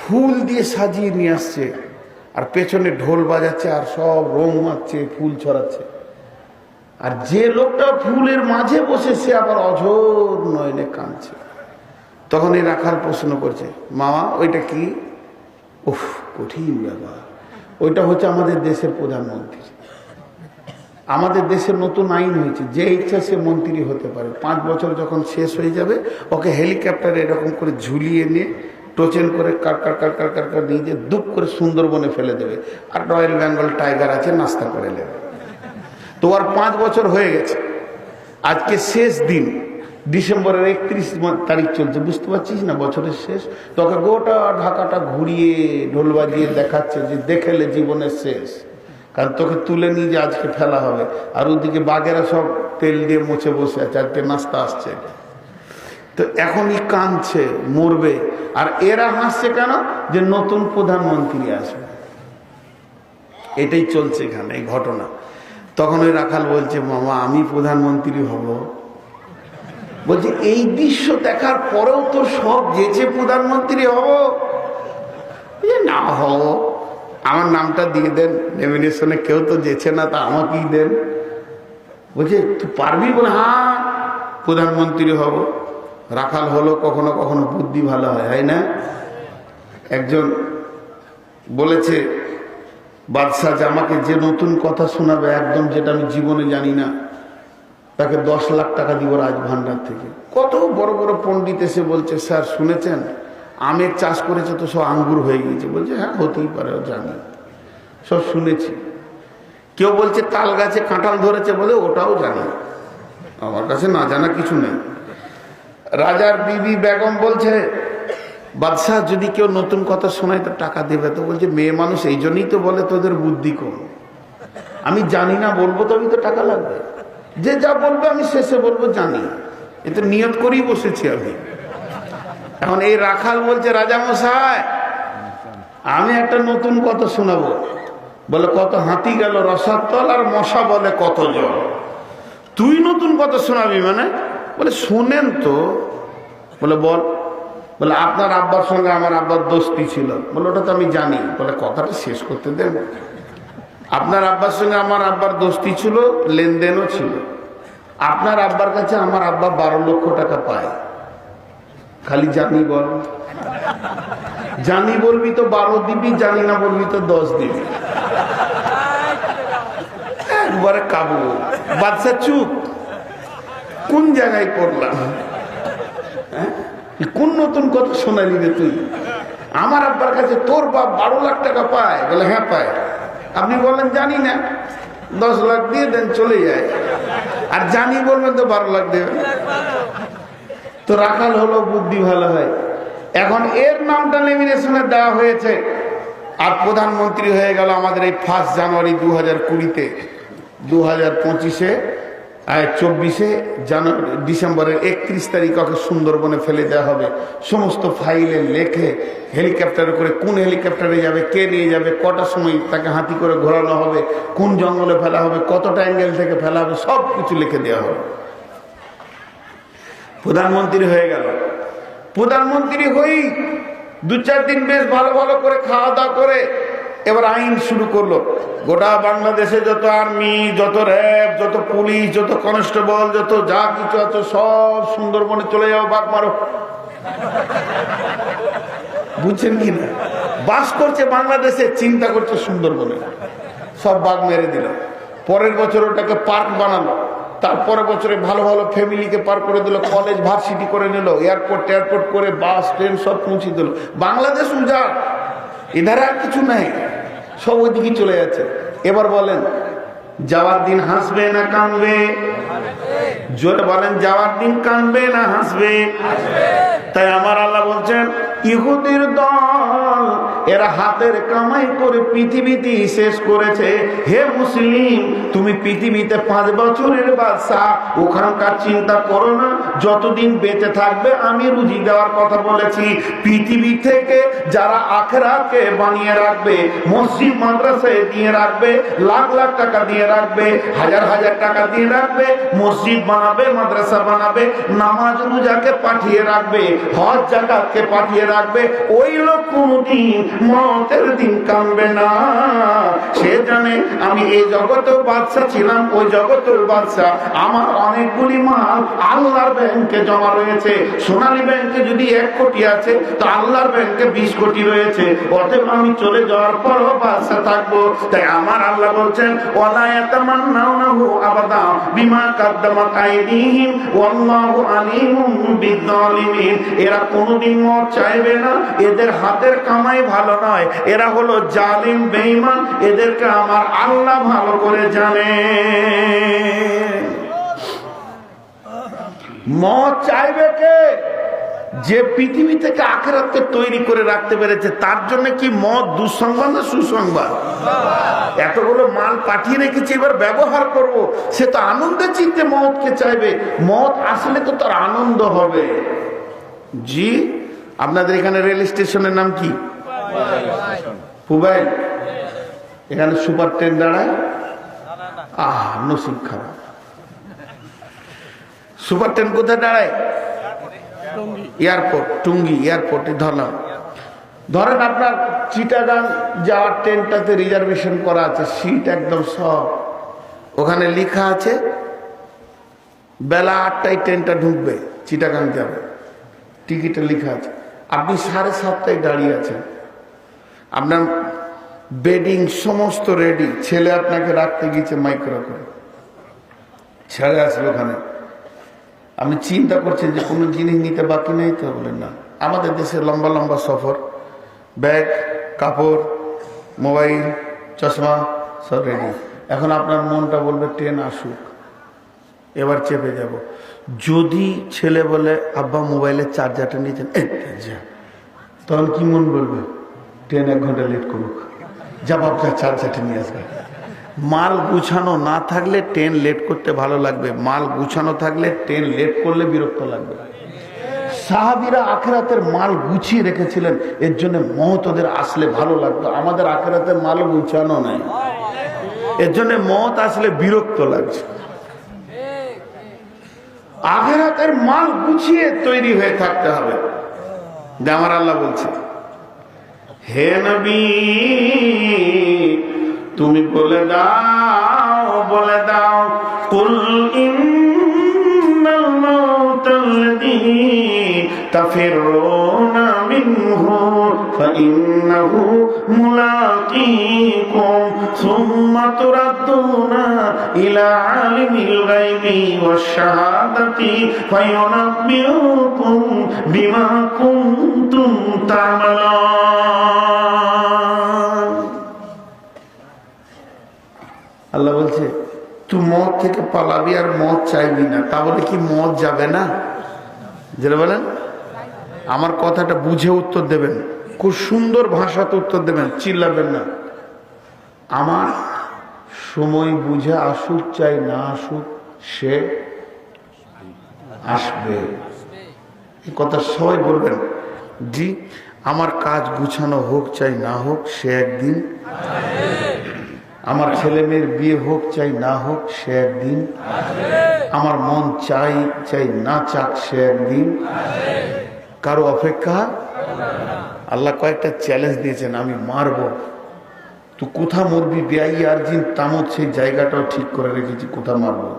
ফুল দিয়ে সাজিয়ে নিয়ে আসছে, আর পেছনে ঢোল বাজাচ্ছে, আর সব রং মারছে, ফুল ছড়াচ্ছে। আর যে লোকটা ফুলের মাঝে বসে সে আবার অঝোর নয়নে কাঁদছে। তখন এই রাখাল প্রশ্ন করছে, মামা ওইটা কি? উফ, কঠিন ব্যাপার। ওইটা হচ্ছে আমাদের দেশের প্রধানমন্ত্রী। আমাদের দেশের নতুন আইন হয়েছে, যে ইচ্ছা সে মন্ত্রী হতে পারে। 5 বছর যখন শেষ হয়ে যাবে ওকে হেলিকপ্টারে এরকম করে ঝুলিয়ে নিয়ে টোচেন করে কার কার কার কার কার কার নিয়ে যে দুপ করে সুন্দরবনে ফেলে দেবে, আর রয়্যাল বেঙ্গল টাইগার আছে নাস্তা করে নেবে। তো আর 5 বছর হয়ে গেছে। আজকে শেষ দিন, ডিসেম্বরের 31 তারিখ চলছে, বুঝতে পারছিস না, বছরের শেষ। তোকে গোটা ঢাকাটা ঘুরিয়ে ঢোল বাজিয়ে দেখাচ্ছে যে দেখেলে জীবনের শেষ, কারণ তোকে তুলে নিয়ে যে আজকে ফেলা হবে। আর ওদিকে বাঘেরা সব তেল দিয়ে মুছে বসে আছে, আজকে নাস্তা আসছে। তো এখনই কাঁদছে, মরবে। আর এরা হাসছে কেন? যে নতুন প্রধানমন্ত্রী আসবে। এটাই চলছে এখানে, এই ঘটনা। তখন ওই রাখাল বলছে, মামা আমি প্রধানমন্ত্রী হব? বলছে এই দৃশ্য দেখার পরেও তো সব যেচে প্রধানমন্ত্রী হব। না হব, আমার নামটা দিয়ে দেন নমিনেশনে, কেউ তো যেছে না, তা আমাকেই দেন। বলছে তুই পারবি? বলে হ্যাঁ, প্রধানমন্ত্রী হব। রাখাল হলো, কখনো কখনো বুদ্ধি ভালো হয় না? একজন বলেছে, বাদশাহ যে আমাকে যে নতুন কথা শোনাবে একদম, যেটা আমি জীবনে জানি না, তাকে 10 লাখ টাকা দিব রাজভান্ডার থেকে। কত বড় বড় পণ্ডিত এসে বলছে, স্যার শুনেছেন আমের চাষ করেছে তো সব আঙ্গুর হয়ে গিয়েছে। বলছে হ্যাঁ হতেই পারে, জানি, সব শুনেছি। কেউ বলছে তাল গাছে কাঁঠাল ধরেছে, বলে ওটাও জানি, আমার কাছে না জানা কিছু নেই। রাজার বিবি বেগম বলছে, বাদশাহ যদি কেউ নতুন কথা শোনায় তো টাকা দেবে। তো বলছে মেয়ে মানুষ, এই জন্যই তো বলে তোদের বুদ্ধি কম। আমি জানি না বলবো, তবে তো টাকা লাগবে। যে যা বলবে আমি শেষে বলবো জানি, এতে নিয়ত করেই বসেছি আমি। এখন এই রাখাল বলছে, রাজা মশাই আমি একটা নতুন কথা শোনাবো। বলে কত? হাতি গেল রসার তল আর মশা বলে কত জল। তুই নতুন কথা শোনাবি মানে? বলে শোনেন তো। বলে বল। বলে আপনার আব্বার সঙ্গে আমার আব্বার দোস্তি ছিল। বলে ওটা তো আমি জানি। বলে কথাটা শেষ করতে দেন। আপনার আব্বার সঙ্গে আমার আব্বার দোস্তি ছিল, লেনদেনও ছিল। আপনার আব্বার কাছে আমার আব্বা 12 লক্ষ টাকা পায়। খালি জানি বল। জানি বলবি তো 12 দিবি, জানি না বলবি তো 10 দিবি। একবারে কাবু। বাদশা চুপ। কোন জায়গায় পড়লাম? কোন নতুন কথা শোনালি রে তুই? আমার আব্বার কাছে তোর বাপ 12 লাখ টাকা পায়। বলে হ্যাঁ পায়। আপনি বলেন জানি না, 10 লাখ দিয়ে দেন, চলে যায়। আর জানি বলবেন তো 12 লাখ দেবেন। তো রাখাল হলো, বুদ্ধি ভালো হয়। এখন এর নামটা নমিনেশনে দেওয়া হয়েছে, আর প্রধানমন্ত্রী হয়ে গেল আমাদের এই 1 জানুয়ারি 2020-তে। 2025-এ 24-এ জানুয়ারি ডিসেম্বরের 31 তারিখ ওকে সুন্দরবনে ফেলে দেওয়া হবে। সমস্ত ফাইলে লেখে হেলিকপ্টারে করে, কোন হেলিকপ্টারে যাবে, কে নিয়ে যাবে, কটার সময় তাকে হাতি করে ঘোরানো হবে, কোন জঙ্গলে ফেলা হবে, কতটা অ্যাঙ্গেল থেকে ফেলা হবে, সব কিছু লিখে দেওয়া হবে। প্রধানমন্ত্রী হয়ে গেল। প্রধানমন্ত্রী হই 2-4 দিন বেশ ভালো ভালো করে খাওয়া দাওয়া করে এবার আইন শুরু করলো। গোটা বাংলাদেশে যত আর্মি, যত র্যাব, যত পুলিশ, যত কনস্টেবল, যত যা কিছু আছে সব সুন্দরবনে চলে যাও, বাঘ মারো। বুঝছেন কি না? বাস করছে বাংলাদেশে, চিন্তা করছে সুন্দরবনে, সব বাঘ মেরে দিল। পরের বছর ওটাকে পার্ক বানালো। তারপরের বছরে ভালো ভালো ফ্যামিলিকে পার করে দিল, কলেজ ভার্সিটি করে নিল, এয়ারপোর্ট টেয়ারপোর্ট করে বাস ট্রেন সব পৌঁছে দিল। বাংলাদেশ উজাড়, এধারে আর কিছু নাই, সব ওইদিকে চলে যাচ্ছে। এবার বলেন যাওয়ার দিন হাসবে না কাঁদবে? জোরে বলেন, যাওয়ার দিন কাঁদবে না হাসবে? তাই আমার আল্লাহ বলছেন, ইহুদির দল এরা হাতের কামাই করে পৃথিবীতে শেষ করেছে। হে মুসলিম, তুমি পৃথিবীতে 5 বছরের বাদশা, ওখানকার চিন্তা করো না। যতদিন বেঁচে থাকবে আমি রুজি দেওয়ার কথা বলেছি। পৃথিবী থেকে যারা আখিরাতকে বানিয়ে রাখবে, মসজিদ মাদ্রাসায় দিয়ে রাখবে, লাখ লাখ টাকা দিয়ে রাখবে, হাজার হাজার টাকা দিয়ে রাখবে, মসজিদ বানাবে, মাদ্রাসা বানাবে, নামাজ রোজাকে পাঠিয়ে রাখবে, হজ যাকাতকে পাঠিয়ে রাখবে, ওই লোক কোনদিন মতের দিন কামবে না। সে জানে আমি এই জগতের বাদশা ছিলাম, ওই জগতের বাদশা। আমার অনেকগুলি মাল আল্লাহর ব্যাংকে জমা রয়েছে। সোনালী ব্যাংকে যদি 1 কোটি আছে, তো আল্লাহর ব্যাংকে 20 কোটি রয়েছে। অতএব আমি চলে যাওয়ার পরও বাদশা থাকবো। তাই আমার আল্লাহ বলছেন, ওয়ালা ইয়াতামান্নাউনাহু আবাদা বিমা কাদ্দামাত আইদিহিম ওয়াল্লাহু আলিমুম বিয-যালিমিন। এরা কোনোদিন মত চাইবে না, এদের হাতের কামাই ভালো নয়, এরা হলো জালিম বেঈমান, এদেরকে আমার আল্লাহ ভালো করে জানে। মত চাইবে কে? যে পৃথিবী থেকে আখিরাতকে তৈরি করে রাখতে পেরেছে। তার জন্য কি মত দুঃসংবাদ না সুসংবাদ? এতগুলো মাল পাঠিয়ে রেখেছি, এবার ব্যবহার করব, সে তো আনন্দের চিন্তে মতকে চাইবে। মত আসলে তো তার আনন্দ হবে। জি, আপনাদের এখানে রেল স্টেশনের নাম কি? পুবাইল। এখানে সুপার ট্রেন দাঁড়ায়? নসিব খারাপ। সুপার ট্রেন কোথায় দাঁড়ায়? এয়ারপোর্ট, টুঙ্গি এয়ারপোর্টে ধরলাম। ধরেন আপনার চিটাগাং যাওয়ার ট্রেনটাতে রিজার্ভেশন করা আছে, সিট একদম সব। ওখানে লেখা আছে বেলা 8টায় ট্রেনটা ঢুকবে, চিটাগাং যাবে, টিকিটে লেখা আছে। আপনি 7:30টায় দাঁড়িয়ে আছেন, আপনার বেডিং সমস্ত রেডি, ছেলে আপনাকে রাখতে গিয়েছে মাইক্রো করে, ছেড়ে আসবে ওখানে। আপনি চিন্তা করছেন যে কোনো জিনিস নিতে বাকি নেই তো? বলেন না। আমাদের দেশে লম্বা লম্বা সফর, ব্যাগ, কাপড়, মোবাইল, চশমা সব রেডি। এখন আপনার মনটা বলবে ট্রেন আসুক, এবার চেপে যাব। যদি ছেলে বলে আব্বা মোবাইলের চার্জারটা নিয়েছেন, তখন কি মন বলবে? ট্রেন 1 ঘন্টা লেট করুক, জবাব চার্জারটা নিয়ে আসবে। মাল গুছানো না থাকলে ট্রেন লেট করতে ভালো লাগবে, মাল গুছানো থাকলে ট্রেন লেট করলে বিরক্ত লাগবে। সাহাবীরা আখিরাতের মাল গুছিয়ে রেখেছিলেন, এর জন্য মওত ওদের আসলে ভালো লাগতো। আমাদের আখিরাতের মাল গুছানো নাই, এর জন্য মওত আসলে বিরক্ত লাগছে। আখিরাতের মাল গুছিয়ে তৈরি হয়ে থাকতে হবে। যে আমার আল্লাহ বলছে, হে নবী তুমি বলে দাও কুল ইন্নাল মাউতাল্লাযী তাফিরুনা মিনহু ফাইন্নাহু মুলাকীকুম সুম্মা তুরাদ্দুনা ইলা আলিমিল গায়বি ওয়াশ শাহাদাতি ফায়ুনাব্বিউকুম বিমা কুনতুম তা'মালুন। আল্লাহ বলছে তুই মত থেকে পালাবি আর মত চাইবি না, তা বলে কি মত যাবে না? যেটা বলেন, আমার কথাটা বুঝে উত্তর দেবেন, খুব সুন্দর ভাষাতে উত্তর দেবেন, চিল্লাবেন না। আমার সময় বুঝে আসুক চাই না আসুক, সে আসবে। এই কথা সবাই বলবেন। জি, আমার কাজ গুছানো হোক চাই না হোক, সে একদিন। আমার ছেলে মেয়ের বিয়ে হোক চাই না হোক, সে একদিন। আমার মন চাই না চাক, সে একদিন। কারো অপেক্ষা। আল্লাহ কয়েকটা চ্যালেঞ্জ দিয়েছেন, আমি মারব, তুই কোথা মরবি বেআই আর জিন তামত, সেই জায়গাটাও ঠিক করে রেখেছি, কোথা মারবো।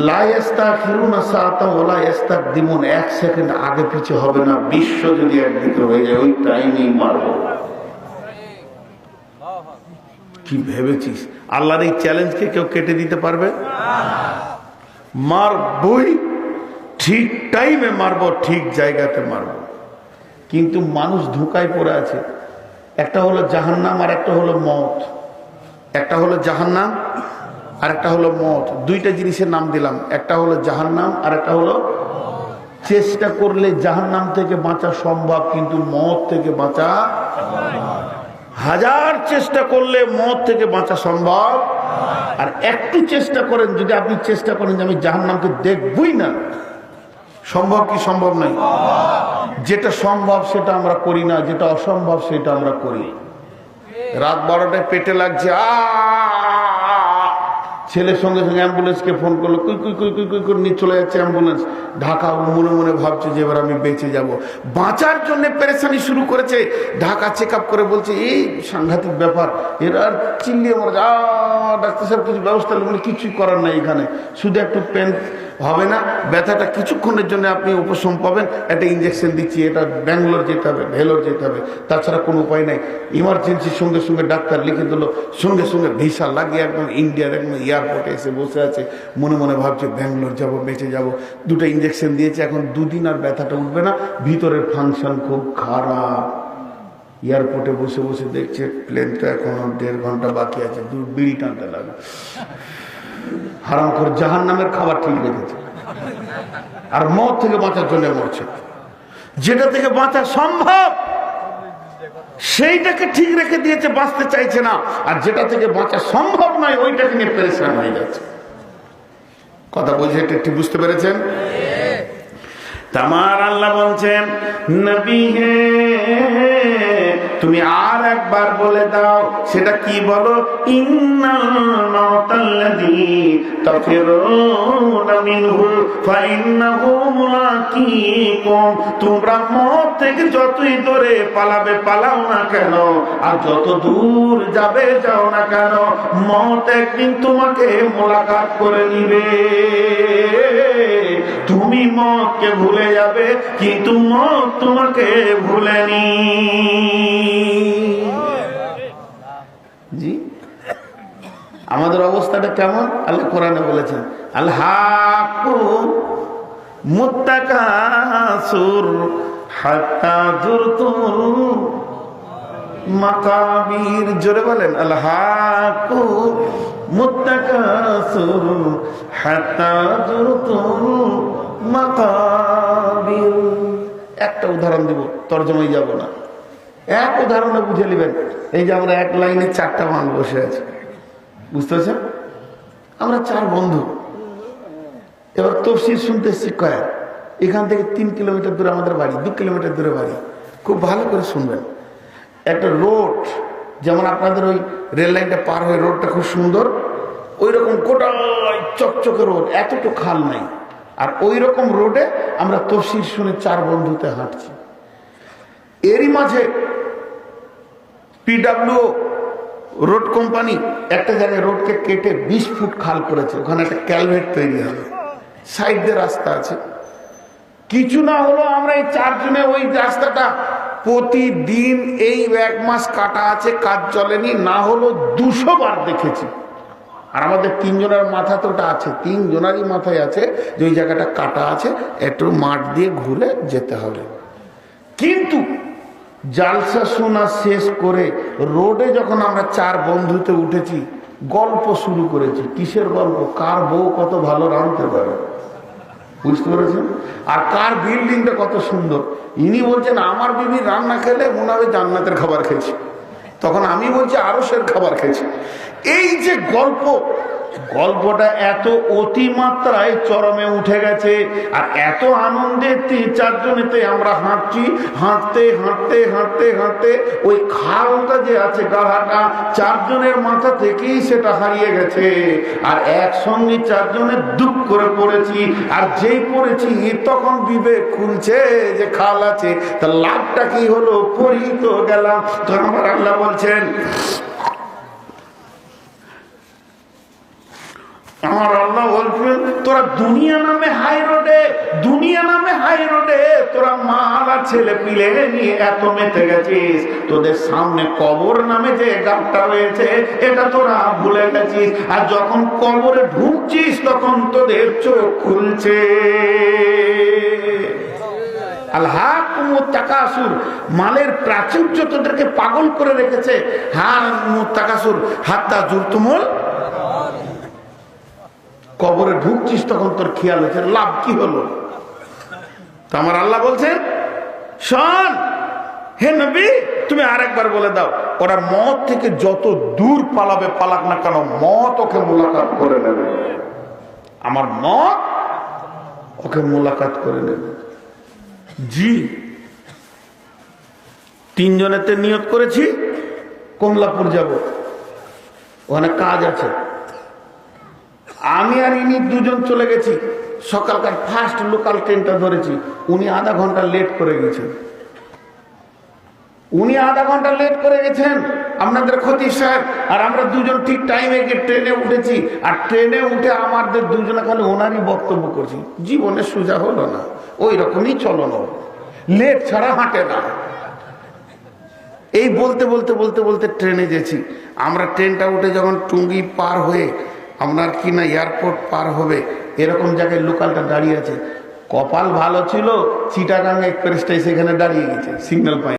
লা ইস্তাখিরুনা সাআতাও ওয়া লা ইস্তাকদিমুন, 1 সেকেন্ড আগে পিছে হবে না। বিশ্ব যদি একদিকে হয়ে যায়, ওই টাইমেই মারবো। কি ভেবেছিস? আল্লাহর এই চ্যালেঞ্জকে কেউ কেটে দিতে পারবে? মারবই, ঠিক টাইমে মারবো, ঠিক জায়গাতে মারবো। কিন্তু মানুষ ধোঁকায় পড়ে আছে। একটা হলো জাহান্নাম আর একটা হলো মওত। একটা হলো জাহান্নাম আর একটা হলো মওত। দুইটা জিনিসের নাম দিলাম, একটা হলো জাহান্নাম আর একটা হলো। চেষ্টা করলে জাহান্নাম থেকে বাঁচা সম্ভব, কিন্তু মওত থেকে বাঁচা, হাজার চেষ্টা করলে মওত থেকে বাঁচা সম্ভব। আর একটু চেষ্টা করেন, যদি আপনি চেষ্টা করেন যে আমি জাহান্নামকে দেখবই না, সম্ভব কি সম্ভব নয়? যেটা সম্ভব সেটা আমরা করি না, যেটা অসম্ভব সেটা আমরা করি। রাত 12টায় পেটে লাগছে, ছেলের সঙ্গে সঙ্গে অ্যাম্বুলেন্সকে ফোন করলো, কুই কুই কুই কুই কুই করে নিয়ে চলে যাচ্ছে অ্যাম্বুলেন্স ঢাকা। মনে মনে ভাবছে যে এবার আমি বেঁচে যাব, বাঁচার জন্য পেরেশানি শুরু করেছে। ঢাকা চেক আপ করে বলছে এই সাংঘাতিক ব্যাপার, এরা আর চিল্লিয়ে মরে যা, ডাক্তার সাহেব কিছু ব্যবস্থা বলে কিছুই করার নাই এখানে, শুধু একটু পেন হবে না, ব্যথাটা কিছুক্ষণের জন্য আপনি উপশম পাবেন, একটা ইঞ্জেকশন দিচ্ছি, এটা ব্যাঙ্গালোর যেতে হবে, ভেলোর যেতে হবে, তাছাড়া কোনো উপায় নাই। ইমার্জেন্সির সঙ্গে সঙ্গে ডাক্তার লিখে দিল, সঙ্গে সঙ্গে ভিসা লাগিয়ে একদম ইন্ডিয়ার একদম এয়ারপোর্টে এসে বসে আছে, মনে মনে ভাবছে ব্যাঙ্গালোর যাব, বেঁচে যাব। দুটো ইঞ্জেকশন দিয়েছে, এখন 2 দিন আর ব্যথাটা উঠবে না। ভিতরের ফাংশন খুব খারাপ। এয়ারপোর্টে বসে বসে দেখছে প্লেন তো এখনো 1.5 ঘন্টা বাকি আছে, বিড়ি টানতে লাগে। হারাম করে জাহান নামের খাবার ঠিক রেখেছে, আর মত থেকে বাঁচার জন্য মরছে। যেটা থেকে বাঁচা সম্ভব সেইটাকে ঠিক রেখে দিয়েছে, বাঁচতে চাইছে না। আর যেটা থেকে বাঁচা সম্ভব নয় ওইটাকে নিয়ে পেরেশান হয়ে যাচ্ছে। কথা বলছে, এটা ঠিক বুঝতে পেরেছেন? আমার আল্লাহ বলছেন, নবী হে তুমি আর একবার বলে দাও। সেটা কি বলো? ইন্নাল মাউতাল্লাযী তাফিরুনা মিনহু ফাইন্নাহু মুলাকীকুম। তোমরা মত থেকে যতই দূরে পালাবে পালাও না কেন, আর যত দূর যাবে যাও না কেন, মত একদিন তোমাকে মোলাকাত করে নিবে। তুমি মতকে ভুলে যাবে, কিন্তু মত তোমাকে ভুলেনি। জি, আমাদের অবস্থাটা কেমন? আল্লাহ কোরআনে বলেছেন, আল্লাহু মুত্তাকাসুর হাত্তা যুরতুমুল মাকাবির। জোরে বলেন, আল্লাহু মুত্তাকাসুর হাত্তা যুরতুমুল মাকাবির। একটা উদাহরণ দিব, তরজমায় যাব না, এক উদাহরণে বুঝে নেবেন। এই যে আমরা এক লাইনে 4টা মানুষ বসে আছি, বুঝতে পারছেন? আমরা 4 বন্ধু। এবার তফসির শুনতে এসেছি কয়েক, এখান থেকে 3 কিলোমিটার দূরে আমাদের বাড়ি, 2 কিলোমিটার দূরে বাড়ি। খুব ভালো করে শুনবেন। একটা রোড, যেমন আপনাদের ওই রেল লাইনটা পার হয়ে রোডটা খুব সুন্দর, ওই রকম গোটাই চকচকে রোড, এতটুকু খাল নাই। আর ওই রকম রোডে আমরা তফসির শুনে 4 বন্ধুতে হাঁটছি। এরই মাঝে পিডব্লিউ রোড কোম্পানি একটা জায়গায় রোডকে কেটে 20 ফুট খাল করেছে, ওখানে একটা ক্যালভেট তৈরি হবে, সাইড দিয়ে রাস্তা আছে। কিছু না হলো আমরা এই 4 জনে ওই রাস্তাটা প্রতিদিন এই 1 মাস কাটা আছে, কাজ চলেনি, না হলো 200 বার দেখেছি। আর আমাদের 3 জনের মাথা তো ওটা আছে, 3 জনারই মাথায় আছে যে ওই জায়গাটা কাটা আছে, একটু মাঠ দিয়ে ঘুরে যেতে হবে। কিন্তু জালসা শোনা শেষ করে রোডে যখন আমরা 4 বন্ধুতে উঠেছি, গল্প শুরু করেছি। কিসের গল্প? কার বউ কত ভালো রাঁধতে পারে, বুঝতে পেরেছেন? আর কার বিল্ডিংটা কত সুন্দর। ইনি বলছেন আমার বিবি রান্না খেলে মনে হবে জান্নাতের খাবার খেয়েছি, তখন আমি বলছি আরশের খাবার খেয়েছি। এই যে গল্পটা এত অতিমাত্রায় চরমে উঠে গেছে। আর এত আনন্দে 3-4 জনেতে আমরা হাঁটছি, হাঁটতে হাঁটতে হাঁটতে হাঁটতে ওই খালটা যে আছে গাঢ়াটা, 4 জনের মাথা থেকেই সেটা হারিয়ে গেছে। আর একসঙ্গে 4 জনের দুঃখ করে পড়েছি। আর যেই পড়েছি তখন বিবেক খুলছে যে খাল আছে, তা লাভটা কি হলো? পড়ি তো গেলাম। তো আমার আল্লাহ বলছেন, আমার আল্লাহ বলছেন, তোরা দুনিয়া নামে হাই রোডে তোরা মাল আর ছেলে পিলে নিয়ে এত মেতে গেছিস, তোদের সামনে কবর নামে যে গাছটা রয়েছে এটা তোরা ভুলে গেছিস। আর যখন কবরে ঢুকছিস তখন তোদের চোখ খুলছে। মালের প্রাচুর্য তোদেরকে পাগল করে রেখেছে। হাত্তা যুরতুমুল, কবরে ঢুকছিস তখন তোর খেয়াল হয়েছে লাভ কি হলো। তো আমার আল্লাহ বলছেন, শোন হে নবী, তুমি আরেকবার বলে দাও, ওরা মত থেকে যত দূর পালাবে পালাক না কেন, মত ওকে মোলাকাত করে নেবে। আমার মত ওকে মোলাকাত করে নেবে। জি, 3 জনেতে নিয়ত করেছি কমলাপুর যাব, ওখানে কাজ আছে। আমি আর ইনি দুজন চলে গেছি, সকালকার ফার্স্ট লোকাল ট্রেনটা ধরেছি। উনি আধা ঘন্টা লেট করে গেছেন, আপনাদের ক্ষতি স্যার। আর আমরা দুজন ঠিক টাইমে গিয়ে ট্রেনে উঠেছি, আর ট্রেনে উঠে আমাদের দুজনে খালি ওনারই বক্তব্য করছি। জীবনে সোজা হলো না, ওই রকমই চলন, লেট ছাড়া হাঁটে না। এই বলতে বলতে বলতে বলতে ট্রেনে গেছি আমরা। ট্রেনটা উঠে যখন টুঙ্গি পার হয়ে আপনার কিনা এয়ারপোর্ট পার হবে, এরকম জায়গায় লোকালটা দাঁড়িয়ে আছে। কপাল ভালো ছিল, চিটাগাং এক্সপ্রেসটাই সেখানে দাঁড়িয়ে গেছে, সিগন্যাল পাই।